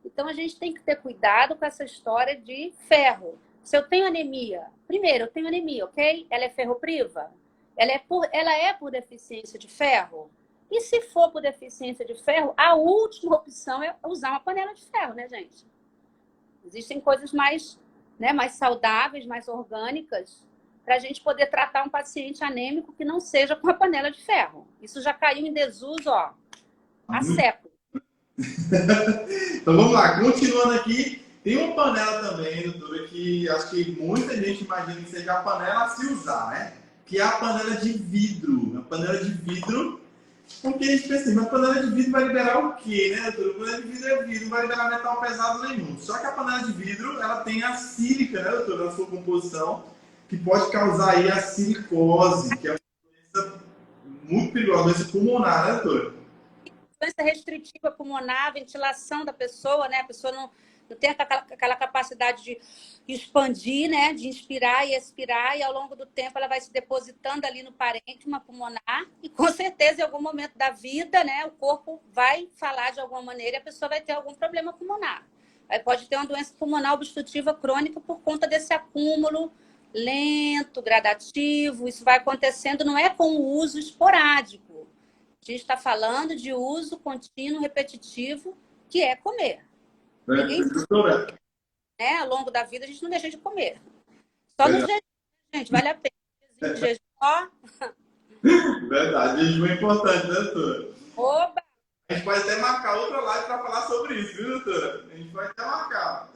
Então, a gente tem que ter cuidado com essa história de ferro. Se eu tenho anemia, primeiro, eu tenho anemia, ok? Ela é ferropriva? Ela é por deficiência de ferro? E se for por deficiência de ferro, a última opção é usar uma panela de ferro, né, gente? Existem coisas mais, né, mais saudáveis, mais orgânicas, para a gente poder tratar um paciente anêmico que não seja com a panela de ferro. Isso já caiu em desuso, ó, há séculos. Então vamos lá, continuando aqui, tem uma panela também, doutora, que acho que muita gente imagina que seja a panela a se usar, né? Que é a panela de vidro. A panela de vidro, porque a gente pensa assim, mas a panela de vidro vai liberar o quê, né, doutora? A panela de vidro é vidro, não vai liberar metal pesado nenhum. Só que a panela de vidro, ela tem a sílica, né, doutora, na sua composição, que pode causar aí a silicose, que é uma doença muito perigosa, uma doença pulmonar, né, doutora? Doença restritiva pulmonar, ventilação da pessoa, né? A pessoa não tem aquela capacidade de expandir, né? De inspirar e expirar, e ao longo do tempo ela vai se depositando ali no parênquima pulmonar, e com certeza em algum momento da vida, né? O corpo vai falar de alguma maneira e a pessoa vai ter algum problema pulmonar. Aí pode ter uma doença pulmonar obstrutiva crônica por conta desse acúmulo lento, gradativo. Isso vai acontecendo, não é com o uso esporádico. A gente está falando de uso contínuo, repetitivo, que é comer. Ninguém, né? Ao longo da vida, a gente não deixa de comer. Só no jejum, gente, vale a pena. Jejum, ó. Verdade, jejum é importante, né, doutora? Oba! A gente pode até marcar outra live para falar sobre isso, viu, doutora? A gente pode até marcar.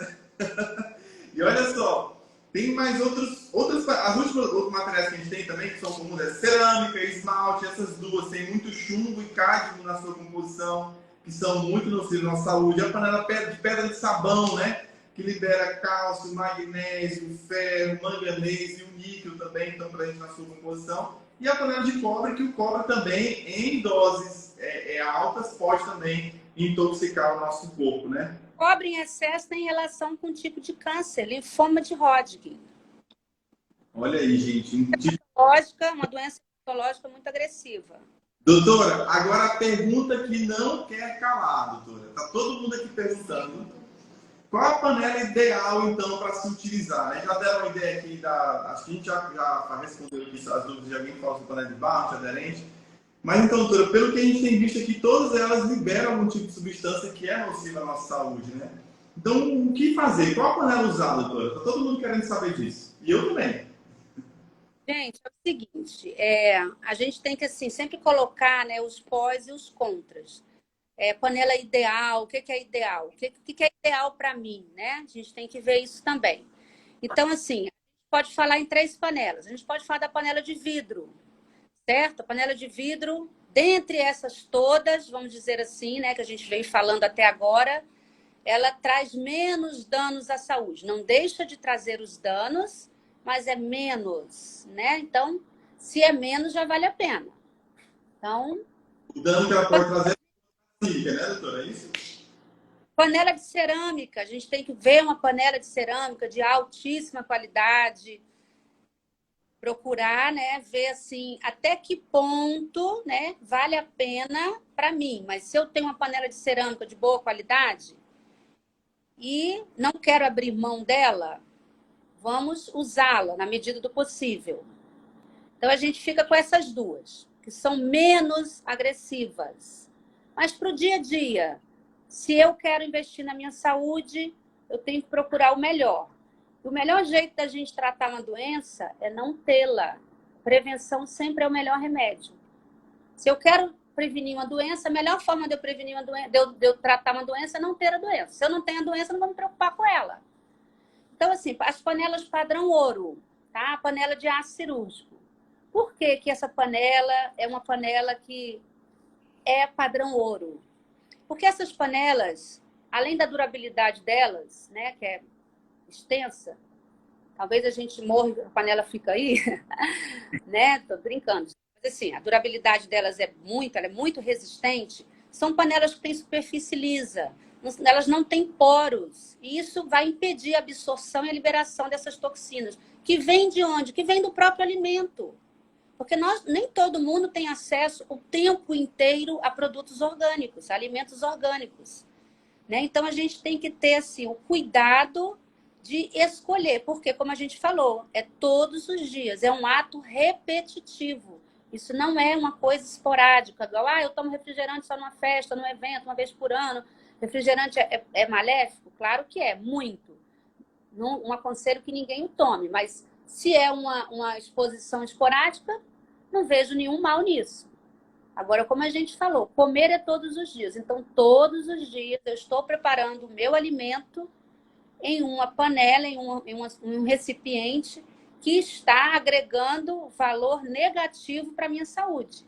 E olha só, tem mais as últimas outros materiais que a gente tem também, que são comuns, é cerâmica, esmalte, essas duas, tem muito chumbo e cádmio na sua composição, que são muito nocivos na nossa saúde. A panela de pedra de sabão, né? Que libera cálcio, magnésio, ferro, manganês e o níquel também estão presentes na sua composição. E a panela de cobre, que o cobre também, em doses altas, pode também intoxicar o nosso corpo, né? Cobre em excesso tem relação com o tipo de câncer, linfoma de Hodgkin. Olha aí, gente. Uma doença patológica muito agressiva. Doutora, agora a pergunta que não quer calar, doutora. Tá todo mundo aqui perguntando. Qual a panela ideal, então, para se utilizar? Né? Já deram uma ideia aqui acho que a gente já respondeu aqui as dúvidas de alguém que fala sobre panela de barro, de aderente. Mas então, doutora, pelo que a gente tem visto aqui, todas elas liberam algum tipo de substância que é nociva à nossa saúde, né? Então, o que fazer? Qual a panela usar, doutora? Tá todo mundo querendo saber disso. E eu também. Gente, é o seguinte, a gente tem que assim, sempre colocar, né, os pós e os contras. panela ideal, o que é ideal? O que é ideal para mim, né? A gente tem que ver isso também. Então, assim, a gente pode falar em 3 panelas. A gente pode falar da panela de vidro, certo? A panela de vidro, dentre essas todas, vamos dizer assim, né, que a gente veio falando até agora, ela traz menos danos à saúde. Não deixa de trazer os danos, mas é menos, né? Então, se é menos, já vale a pena. Então, O dano que ela pode trazer é cílica, né, doutora? É isso? panela de cerâmica, a gente tem que ver uma panela de cerâmica de altíssima qualidade, procurar, né, ver assim até que ponto, né, vale a pena para mim. Mas se eu tenho uma panela de cerâmica de boa qualidade e não quero abrir mão dela, vamos usá-la na medida do possível. Então a gente fica com essas duas, que são menos agressivas. Mas para o dia a dia, se eu quero investir na minha saúde, eu tenho que procurar o melhor. O melhor jeito da gente tratar uma doença é não tê-la. Prevenção sempre é o melhor remédio. Se eu quero prevenir uma doença, a melhor forma de eu prevenir uma doença, de eu tratar uma doença é não ter a doença. Se eu não tenho a doença, eu não vou me preocupar com ela. Então, assim, as panelas padrão ouro, tá? A panela de aço cirúrgico. Por que que essa panela é uma panela que é padrão ouro? Porque essas panelas, além da durabilidade delas, né, que é extensa, talvez a gente morra e a panela fica aí, né? Tô brincando. Mas assim, a durabilidade delas ela é muito resistente. São panelas que têm superfície lisa, elas não têm poros. E isso vai impedir a absorção e a liberação dessas toxinas. Que vem de onde? Que vem do próprio alimento. Porque nem todo mundo tem acesso o tempo inteiro a produtos orgânicos, a alimentos orgânicos. Né? Então, a gente tem que ter assim, o cuidado de escolher, porque, como a gente falou, é todos os dias, é um ato repetitivo. Isso não é uma coisa esporádica, igual, eu tomo refrigerante só numa festa, num evento, uma vez por ano. Refrigerante é maléfico? Claro que é, muito. Não aconselho que ninguém o tome, mas se é uma exposição esporádica, não vejo nenhum mal nisso. Agora, como a gente falou, comer é todos os dias. Então, todos os dias eu estou preparando o meu alimento em uma panela, em um recipiente que está agregando valor negativo para a minha saúde.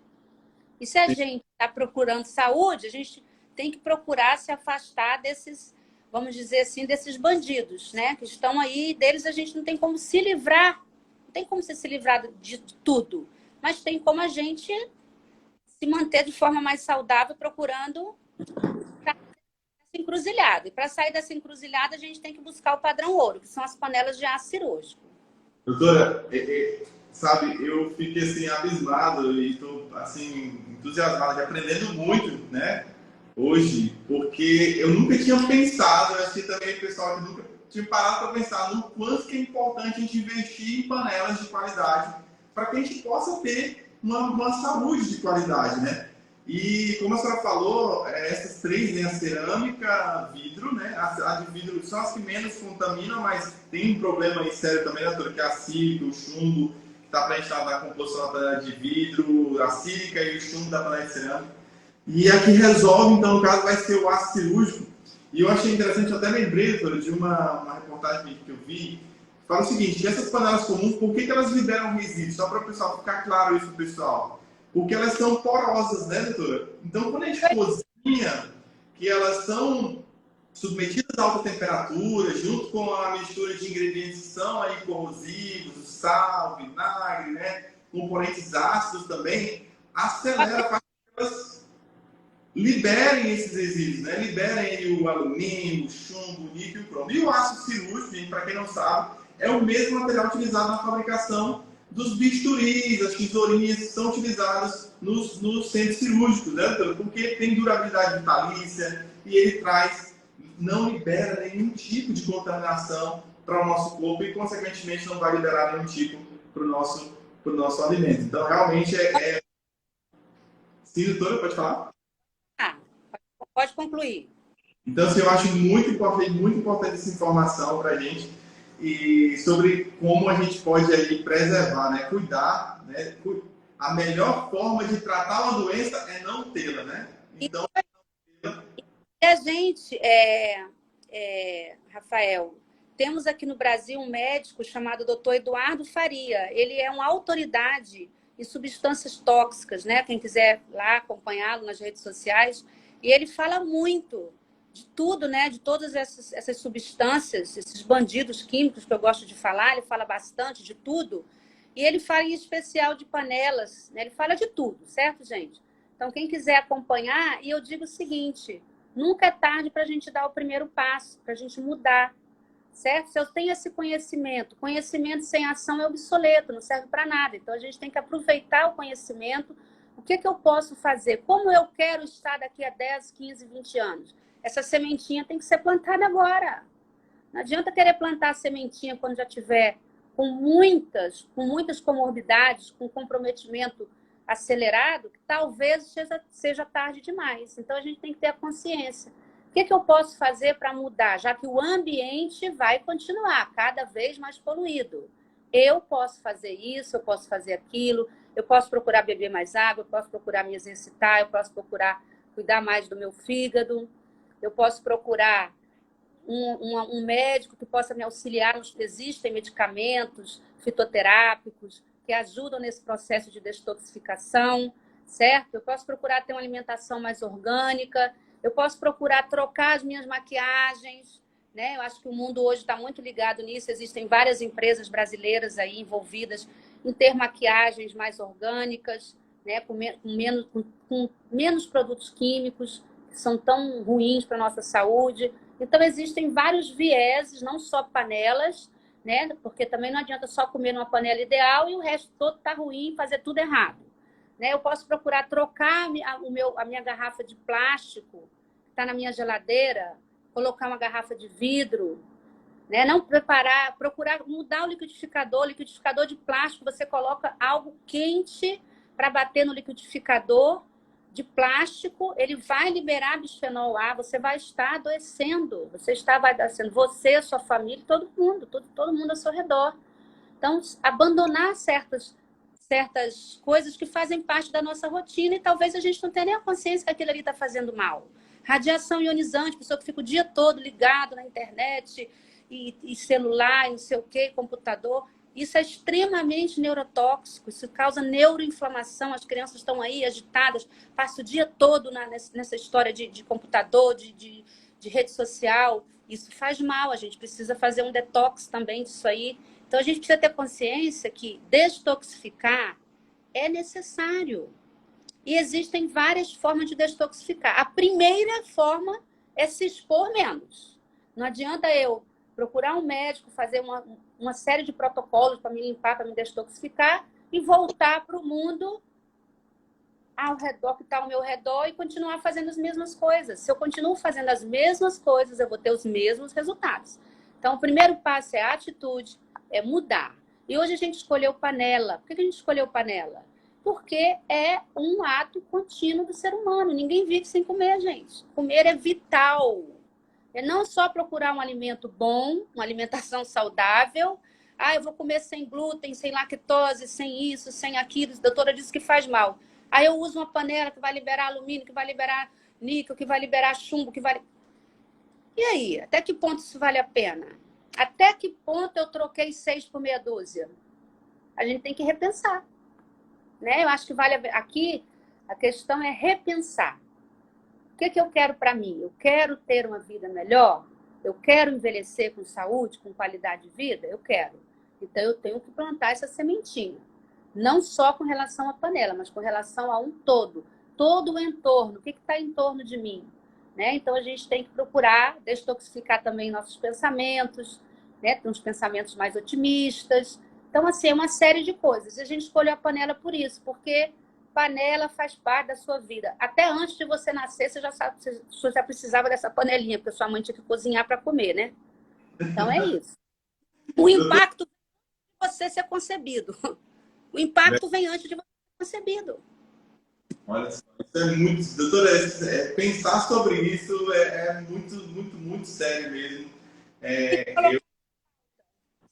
E se a gente está procurando saúde, a gente tem que procurar se afastar desses, vamos dizer assim, desses bandidos, né? Que estão aí, deles a gente não tem como se livrar, não tem como você se livrar de tudo, mas tem como a gente se manter de forma mais saudável, procurando essa encruzilhada. E para sair dessa encruzilhada, a gente tem que buscar o padrão ouro, que são as panelas de aço cirúrgico. Doutora, sabe, eu fiquei assim abismado e estou assim entusiasmado, de aprendendo muito, né? Hoje, porque eu nunca tinha pensado, eu acho que também o pessoal que nunca tinha parado para pensar no quanto que é importante a gente investir em panelas de qualidade para que a gente possa ter uma saúde de qualidade, né? E como a senhora falou, essas 3, né, a cerâmica, vidro, né? A de vidro são as que menos contaminam, mas tem um problema aí sério também, doutora, que é a sílica, o chumbo, que está para a gente estar na composição da panela de vidro, a sílica e o chumbo da panela de cerâmica. E a que resolve, então, no caso, vai ser o ácido cirúrgico. E eu achei interessante, eu até lembrei, doutora, de uma reportagem que eu vi, fala o seguinte, essas panelas comuns, por que elas liberam resíduos? Só para o pessoal ficar claro isso, pessoal. Porque elas são porosas, né, doutora? Então, quando a gente cozinha, que elas são submetidas a alta temperatura, junto com a mistura de ingredientes que são aí corrosivos, o sal, o vinagre, né, componentes ácidos também, acelera para que elas liberem esses resíduos, né? Liberem o alumínio, o chumbo, o níquel e o cromo. E o ácido cirúrgico, para quem não sabe, é o mesmo material utilizado na fabricação dos bisturis, as tesourinhas que são utilizadas nos centros cirúrgicos, né? Porque tem durabilidade vitalícia e ele não libera nenhum tipo de contaminação para o nosso corpo e, consequentemente, não vai liberar nenhum tipo para o nosso alimento. Então, realmente Sim, doutora, pode falar? Pode concluir. Então, assim, eu acho muito importante essa informação para a gente e sobre como a gente pode aí preservar, né? Cuidar, né? A melhor forma de tratar uma doença é não tê-la, né? Então, a gente, Rafael, temos aqui no Brasil um médico chamado Dr. Eduardo Faria. Ele é uma autoridade em substâncias tóxicas, né? Quem quiser lá acompanhá-lo nas redes sociais. E ele fala muito de tudo, né? De todas essas substâncias, esses bandidos químicos que eu gosto de falar. Ele fala bastante de tudo. E ele fala em especial de panelas, né? Ele fala de tudo, certo, gente? Então, quem quiser acompanhar, e eu digo o seguinte, nunca é tarde para a gente dar o primeiro passo, para a gente mudar, certo? Se eu tenho esse conhecimento sem ação é obsoleto, não serve para nada. Então, a gente tem que aproveitar o conhecimento. O que eu posso fazer? Como eu quero estar daqui a 10, 15, 20 anos? Essa sementinha tem que ser plantada agora. Não adianta querer plantar a sementinha quando já tiver com muitas comorbidades, com comprometimento acelerado, que talvez seja tarde demais. Então, a gente tem que ter a consciência. O que eu posso fazer para mudar? Já que o ambiente vai continuar cada vez mais poluído. Eu posso fazer isso, eu posso fazer aquilo, eu posso procurar beber mais água, eu posso procurar me exercitar, eu posso procurar cuidar mais do meu fígado, eu posso procurar um médico que possa me auxiliar. Existem medicamentos fitoterápicos que ajudam nesse processo de detoxificação, certo? Eu posso procurar ter uma alimentação mais orgânica, eu posso procurar trocar as minhas maquiagens, né? Eu acho que o mundo hoje está muito ligado nisso, existem várias empresas brasileiras aí envolvidas em ter maquiagens mais orgânicas, né? com menos produtos químicos, que são tão ruins para a nossa saúde. Então, existem vários vieses, não só panelas, né? Porque também não adianta só comer numa panela ideal e o resto todo está ruim e fazer tudo errado. Né? Eu posso procurar trocar a minha garrafa de plástico, que está na minha geladeira, colocar uma garrafa de vidro, né? Não procurar mudar o liquidificador de plástico, você coloca algo quente para bater no liquidificador de plástico, ele vai liberar bisfenol A, você vai estar adoecendo, vai adoecendo, você, sua família, todo mundo ao seu redor. Então, abandonar certas coisas que fazem parte da nossa rotina e talvez a gente não tenha nem a consciência que aquilo ali está fazendo mal. Radiação ionizante, pessoa que fica o dia todo ligado na internet e celular, e não sei o quê, computador. Isso é extremamente neurotóxico, isso causa neuroinflamação, as crianças estão aí agitadas, passam o dia todo nessa história de computador, de rede social. Isso faz mal, a gente precisa fazer um detox também disso aí. Então, a gente precisa ter consciência que detoxificar é necessário. E existem várias formas de detoxificar. A primeira forma é se expor menos. Não adianta eu procurar um médico, fazer uma série de protocolos para me limpar, para me detoxificar e voltar para o mundo ao redor, que está ao meu redor e continuar fazendo as mesmas coisas. Se eu continuo fazendo as mesmas coisas, eu vou ter os mesmos resultados. Então, o primeiro passo é a atitude, é mudar. E hoje a gente escolheu panela. Por que a gente escolheu panela? Porque é um ato contínuo do ser humano. Ninguém vive sem comer, gente. Comer é vital. É não só procurar um alimento bom, uma alimentação saudável. Eu vou comer sem glúten, sem lactose, sem isso, sem aquilo. A doutora disse que faz mal. Aí eu uso uma panela que vai liberar alumínio, que vai liberar níquel, que vai liberar chumbo, que vai... E aí? Até que ponto isso vale a pena? Até que ponto eu troquei 6 por meia dúzia? A gente tem que repensar. Né? Eu acho que vale aqui, a questão é repensar. O que eu quero para mim? Eu quero ter uma vida melhor? Eu quero envelhecer com saúde, com qualidade de vida? Eu quero. Então, eu tenho que plantar essa sementinha. Não só com relação à panela, mas com relação a um todo. Todo o entorno. O que está em torno de mim? Né? Então, a gente tem que procurar detoxificar também nossos pensamentos, né? Ter uns pensamentos mais otimistas. Então, assim, é uma série de coisas. E a gente escolheu a panela por isso, porque panela faz parte da sua vida. Até antes de você nascer, você já precisava dessa panelinha, porque sua mãe tinha que cozinhar para comer, né? Então, é isso. O impacto de você ser concebido. O impacto vem antes de você ser concebido. Olha só, isso é muito... Doutora, pensar sobre isso é muito, muito, muito sério mesmo.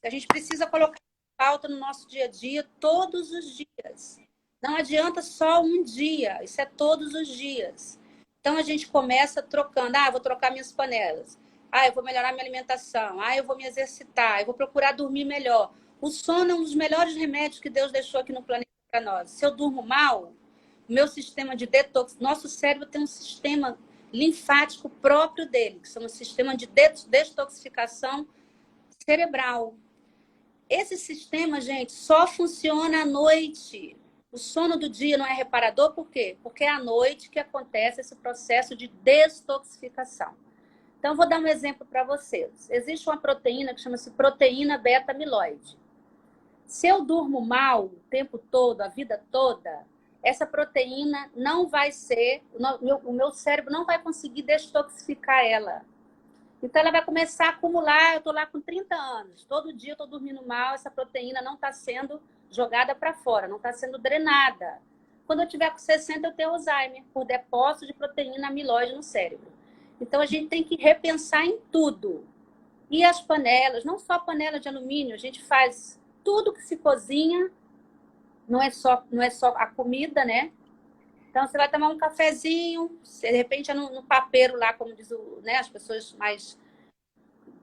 A gente precisa colocar pauta no nosso dia a dia todos os dias. Não adianta só um dia, isso é todos os dias. Então a gente começa trocando, eu vou trocar minhas panelas, eu vou melhorar minha alimentação, eu vou me exercitar, eu vou procurar dormir melhor. O sono é um dos melhores remédios que Deus deixou aqui no planeta para nós. Se eu durmo mal, o meu sistema de detox, nosso cérebro tem um sistema linfático próprio dele, que chama sistema de detoxificação cerebral. Esse sistema, gente, só funciona à noite. O sono do dia não é reparador, por quê? Porque é à noite que acontece esse processo de detoxificação. Então, vou dar um exemplo para vocês. Existe uma proteína que chama-se proteína beta-amiloide. Se eu durmo mal o tempo todo, a vida toda, essa proteína não vai ser, o meu cérebro não vai conseguir detoxificar ela. Então, ela vai começar a acumular. Eu estou lá com 30 anos, todo dia eu estou dormindo mal, essa proteína não está sendo jogada para fora, não está sendo drenada. Quando eu tiver com 60, eu tenho Alzheimer, por depósito de proteína amiloide no cérebro. Então, a gente tem que repensar em tudo. E as panelas, não só panela de alumínio, a gente faz tudo que se cozinha, não é só a comida, né? Então, você vai tomar um cafezinho, de repente é no papeiro lá, como diz as pessoas mais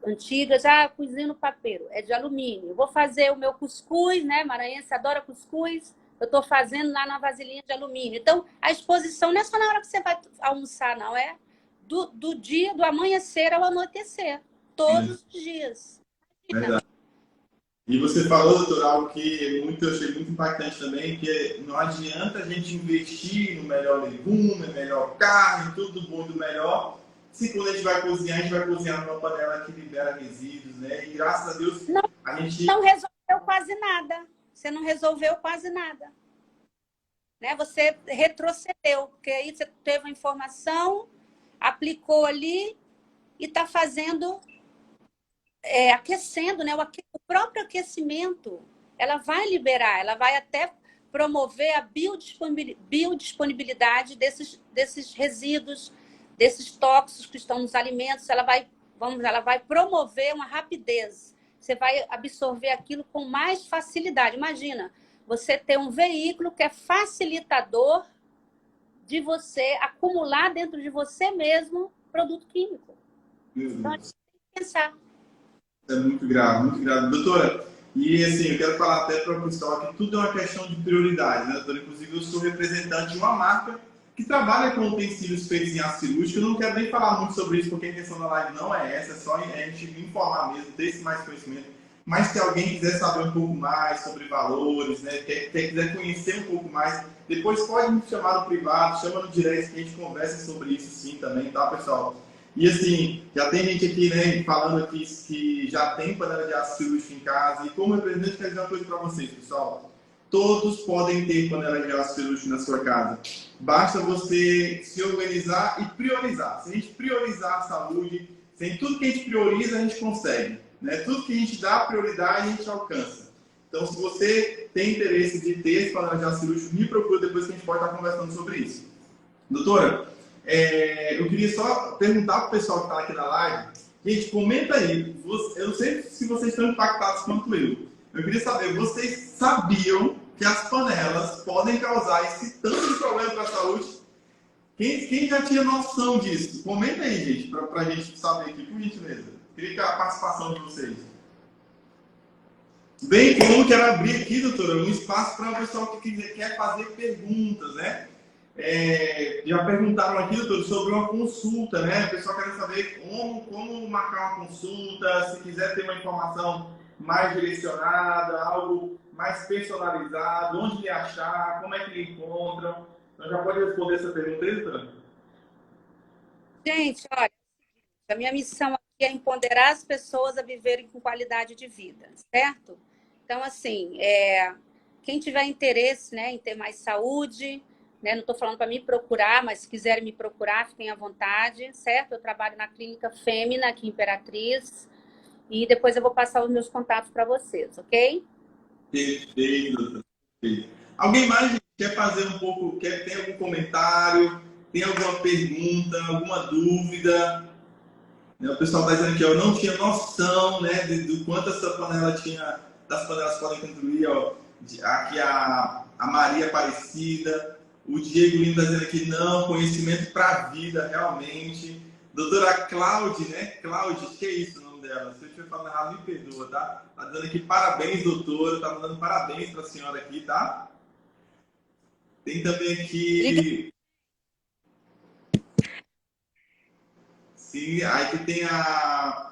antigas, cozinha no papeiro, é de alumínio. Eu vou fazer o meu cuscuz, né? Maranhense adora cuscuz, eu estou fazendo lá na vasilhinha de alumínio. Então, a exposição não é só na hora que você vai almoçar, não, é do dia, do amanhecer ao anoitecer, todos os dias. Verdade. E você falou, doutor, algo que eu achei muito impactante também, que não adianta a gente investir no melhor legume, melhor carne, tudo bom do melhor, se quando a gente vai cozinhar numa panela que libera resíduos, né? E graças a Deus, a gente... Não resolveu quase nada. Você não resolveu quase nada. Né? Você retrocedeu, porque aí você teve a informação, aplicou ali e está fazendo... aquecendo, né? O próprio aquecimento, ela vai liberar, ela vai até promover a biodisponibilidade desses resíduos, desses tóxicos que estão nos alimentos. Ela vai promover uma rapidez. Você vai absorver aquilo com mais facilidade. Imagina, você ter um veículo que é facilitador de você acumular dentro de você mesmo produto químico. Então, a gente tem que pensar. É muito grave, muito grave. Doutora, e assim, eu quero falar até para o pessoal que tudo é uma questão de prioridade, né, doutora? Inclusive, eu sou representante de uma marca que trabalha com utensílios feitos em aço cirúrgico. Eu não quero nem falar muito sobre isso, porque a intenção da live não é essa, é só a gente informar mesmo, ter esse mais conhecimento. Mas se alguém quiser saber um pouco mais sobre valores, né, quiser conhecer um pouco mais, depois pode me chamar no privado, chama no direct que a gente conversa sobre isso sim também, tá, pessoal? E assim, já tem gente aqui, né, falando aqui que já tem panela de aço cirúrgico em casa. E como representante, quero dizer uma coisa para vocês, pessoal. Todos podem ter panela de aço cirúrgico na sua casa. Basta você se organizar e priorizar. Se a gente priorizar a saúde, sem tudo que a gente prioriza, a gente consegue. Né? Tudo que a gente dá prioridade, a gente alcança. Então, se você tem interesse de ter esse panela de aço cirúrgico, me procura depois que a gente pode estar conversando sobre isso. Doutora, eu queria só perguntar para o pessoal que está aqui na live, gente, comenta aí, eu não sei se vocês estão impactados quanto eu queria saber, vocês sabiam que as panelas podem causar esse tanto de problema para a saúde? Quem já tinha noção disso? Comenta aí, gente, para a gente saber aqui, por gentileza. Queria a participação de vocês. Bem, como quero abrir aqui, doutora, um espaço para o pessoal que quer fazer perguntas, né? Já perguntaram aqui, doutor, sobre uma consulta, né? O pessoal quer saber como marcar uma consulta, se quiser ter uma informação mais direcionada, algo mais personalizado, onde lhe achar, como é que lhe encontram. Então, já pode responder essa pergunta aí, doutora? Gente, olha, a minha missão aqui é empoderar as pessoas a viverem com qualidade de vida, certo? Então, assim, quem tiver interesse, né, em ter mais saúde... Não estou falando para me procurar, mas se quiserem me procurar, fiquem à vontade, certo? Eu trabalho na Clínica Fêmea, aqui em Imperatriz, e depois eu vou passar os meus contatos para vocês, ok? Perfeito, doutor. Perfeito. Alguém mais quer fazer um pouco, tem algum comentário, tem alguma pergunta, alguma dúvida? O pessoal está dizendo que eu não tinha noção, né, do quanto essa panela tinha, das panelas podem contribuir, ó, aqui a Maria Aparecida. O Diego Lima está dizendo aqui, não, conhecimento para a vida, realmente. Doutora Cláudia, né? Cláudia, que é isso o nome dela? Se eu estiver falando errado, me perdoa, tá? Tá dando aqui parabéns, doutora. Tá mandando parabéns para a senhora aqui, tá? Tem também aqui... Sim, aí que tem a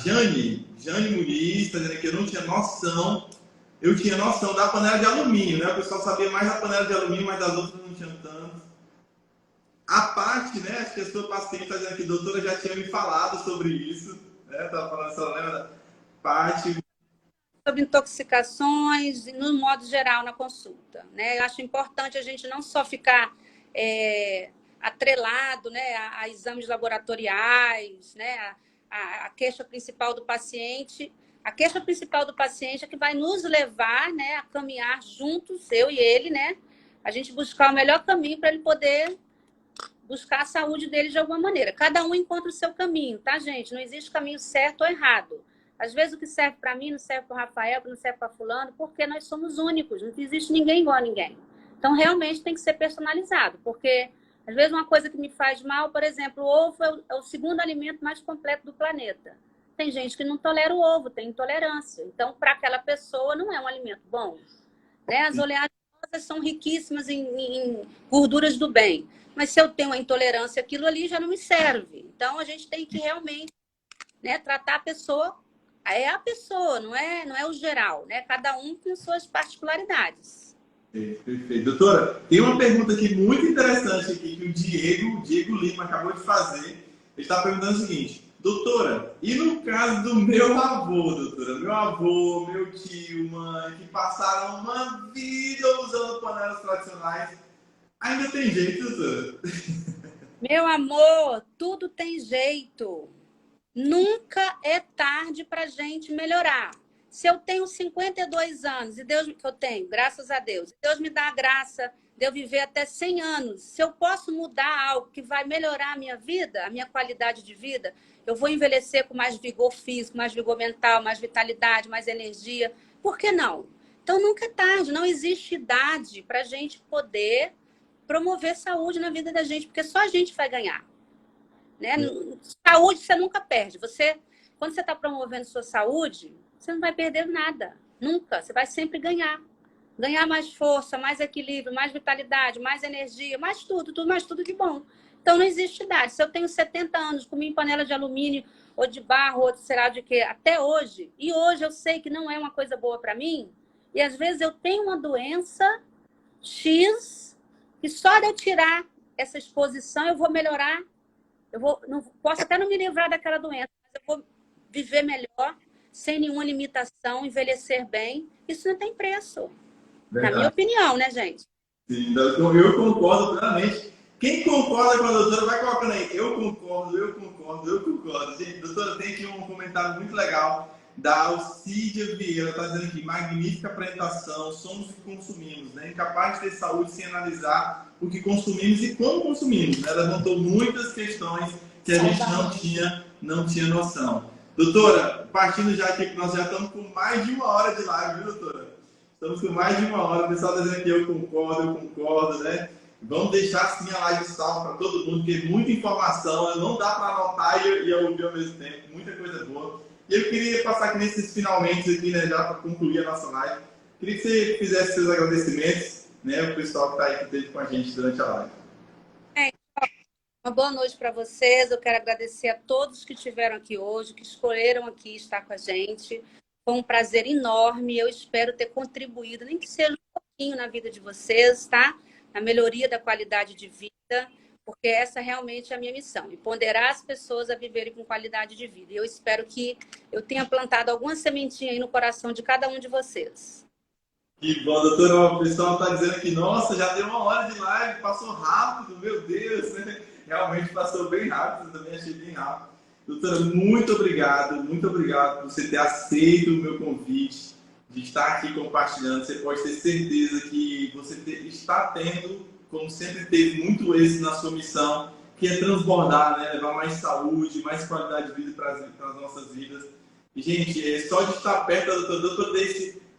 Jane Muniz, está dizendo que eu não tinha noção. Eu tinha noção da panela de alumínio, né? O pessoal sabia mais da panela de alumínio, mas das outras não tinham tanto. A parte, né? Acho que a sua paciente está dizendo que a doutora já tinha me falado sobre isso. Né? Estava falando, só lembra da parte. Sobre intoxicações, no modo geral, na consulta. Né? Eu acho importante a gente não só ficar atrelado, né, a exames laboratoriais, né, a queixa principal do paciente. A queixa principal do paciente é que vai nos levar, né, a caminhar juntos, eu e ele, né, a gente buscar o melhor caminho para ele poder buscar a saúde dele de alguma maneira. Cada um encontra o seu caminho, tá, gente? Não existe caminho certo ou errado. Às vezes o que serve para mim não serve para o Rafael, não serve para fulano, porque nós somos únicos, não existe ninguém igual a ninguém. Então, realmente tem que ser personalizado, porque às vezes uma coisa que me faz mal, por exemplo, o ovo é o segundo alimento mais completo do planeta. Tem gente que não tolera o ovo, tem intolerância. Então, para aquela pessoa, não é um alimento bom. Né? As oleaginosas são riquíssimas em gorduras do bem. Mas se eu tenho uma intolerância, aquilo ali já não me serve. Então, a gente tem que realmente, né, tratar a pessoa. É a pessoa, não é o geral. Né? Cada um tem suas particularidades. Perfeito. Doutora, tem uma pergunta aqui muito interessante aqui que o Diego Lima acabou de fazer. Ele está perguntando o seguinte: doutora, e no caso do meu avô, doutora? Meu avô, meu tio, mãe, que passaram uma vida usando panelas tradicionais, ainda tem jeito, doutora? Meu amor, tudo tem jeito. Nunca é tarde para a gente melhorar. Se eu tenho 52 anos, e Deus que eu tenho, graças a Deus, Deus me dá a graça de eu viver até 100 anos, se eu posso mudar algo que vai melhorar a minha vida, a minha qualidade de vida, eu vou envelhecer com mais vigor físico, mais vigor mental, mais vitalidade, mais energia. Por que não? Então, nunca é tarde, não existe idade para a gente poder promover saúde na vida da gente, porque só a gente vai ganhar. Né? Saúde você nunca perde. Quando você está promovendo sua saúde, você não vai perder nada. Nunca. Você vai sempre ganhar. Ganhar mais força, mais equilíbrio, mais vitalidade, mais energia, mais tudo de bom. Então não existe idade. Se eu tenho 70 anos, comi em panela de alumínio, ou de barro, ou de sei lá de quê, até hoje, e hoje eu sei que não é uma coisa boa para mim, e às vezes eu tenho uma doença X, que só de eu tirar essa exposição eu vou melhorar. Não posso até não me livrar daquela doença, mas eu vou viver melhor, sem nenhuma limitação, envelhecer bem. Isso não tem preço. Verdade. Na minha opinião, né, gente? Sim, eu concordo plenamente. Quem concorda com a doutora, vai colocando aí. Eu concordo. Gente, doutora, tem aqui um comentário muito legal da Alcídia Vieira. Está dizendo aqui, magnífica apresentação, somos o que consumimos, né? Incapaz de ter saúde sem analisar o que consumimos e como consumimos. Né? Levantou muitas questões que a gente não tinha noção. Doutora, partindo já aqui, que nós já estamos com mais de 1 hora de live, viu, doutora? Estamos com mais de 1 hora. O pessoal está dizendo que eu concordo, né? Vamos deixar sim a live salva para todo mundo, porque muita informação, não dá para anotar e ouvir ao mesmo tempo, muita coisa boa. E eu queria passar aqui nesses finalmente aqui, né, já para concluir a nossa live. Queria que você fizesse seus agradecimentos, né, o pessoal que está aí que esteve com a gente durante a live. Uma boa noite para vocês. Eu quero agradecer a todos que estiveram aqui hoje, que escolheram aqui estar com a gente. Foi um prazer enorme. Eu espero ter contribuído, nem que seja um pouquinho na vida de vocês, tá? Na melhoria da qualidade de vida, porque essa realmente é a minha missão, empoderar as pessoas a viverem com qualidade de vida. E eu espero que eu tenha plantado alguma sementinha aí no coração de cada um de vocês. Que bom, doutora. O pessoal está dizendo que, nossa, já deu 1 hora de live, passou rápido, meu Deus, né? Realmente passou bem rápido, eu também achei bem rápido. Doutora, muito obrigado por você ter aceito o meu convite, de estar aqui compartilhando. Você pode ter certeza que você está tendo, como sempre teve, muito êxito na sua missão, que é transbordar, né? Levar mais saúde, mais qualidade de vida para as nossas vidas. E, gente, só de estar perto da doutora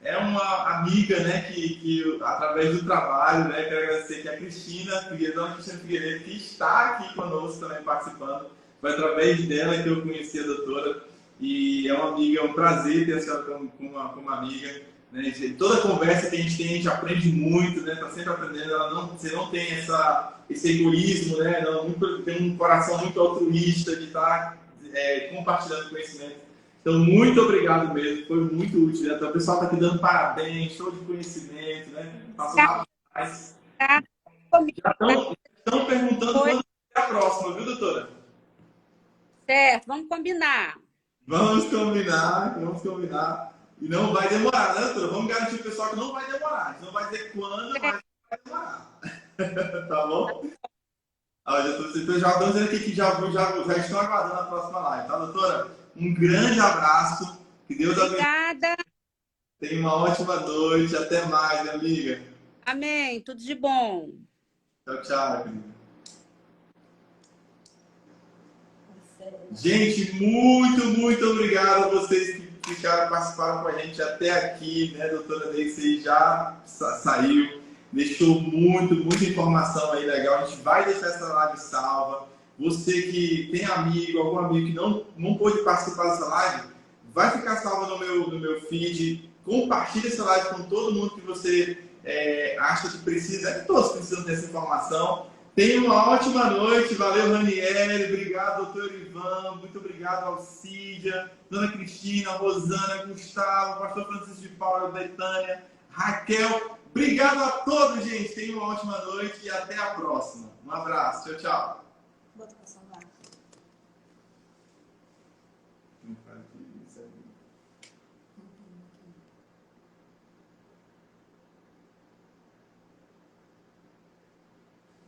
é uma amiga, né, que através do trabalho, né, quero agradecer que a Cristina Figueiredo, Dona Cristina Figueiredo, que está aqui conosco também participando. Foi através dela que eu conheci a doutora e é uma amiga, é um prazer ter a senhora como amiga. Né? Toda conversa que a gente aprende muito, né? Tá sempre aprendendo. Você não tem esse egoísmo, né? Não, tem um coração muito altruísta de estar compartilhando conhecimento. Então, muito obrigado mesmo, foi muito útil. Né? Então, o pessoal está aqui dando parabéns, show de conhecimento, né? Passou rápido demais. Tá? Já estão perguntando quando é a próxima, viu, doutora? Certo, vamos combinar. Vamos combinar, vamos combinar. E não vai demorar, né, doutora? Vamos garantir o pessoal que não vai demorar. A gente não vai dizer quando, mas vai demorar. Tá bom? Ah, já estão dizendo aqui que já estão aguardando a próxima live, tá, doutora? Um grande abraço. Que Deus abençoe. Obrigada. Tenha uma ótima noite. Até mais, minha amiga. Amém. Tudo de bom. Tchau, tchau, querida. Gente, muito obrigado a vocês que participaram com a gente até aqui, né? A doutora Neisy já saiu, deixou muita informação aí legal. A gente vai deixar essa live salva. Você que tem algum amigo que não pôde participar dessa live, vai ficar salva no meu feed. Compartilhe essa live com todo mundo que você acha que precisa, que todos precisam dessa informação. Tenha uma ótima noite, valeu Ranieri, obrigado doutor Ivan, muito obrigado Alcídia, Dona Cristina, Rosana, Gustavo, Pastor Francisco de Paula, Betânia, Raquel, obrigado a todos, gente, tenha uma ótima noite e até a próxima. Um abraço, tchau, tchau. Bota pra salvar.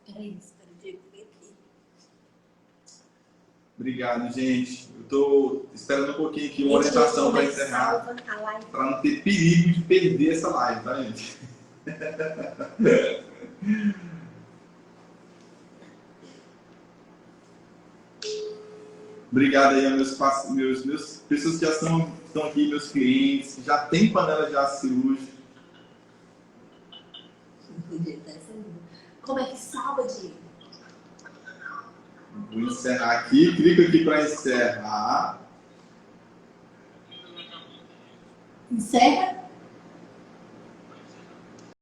Peraí, Diego, vem aqui. Obrigado, gente. Eu estou esperando um pouquinho aqui uma orientação para encerrar, para não ter perigo de perder essa live, tá, gente? Obrigado aí aos meus pessoas que já estão aqui, meus clientes, que já tem panela de aço cirúrgico. Como é que salva, Diego? Vou encerrar aqui, clica aqui para encerrar. Encerra?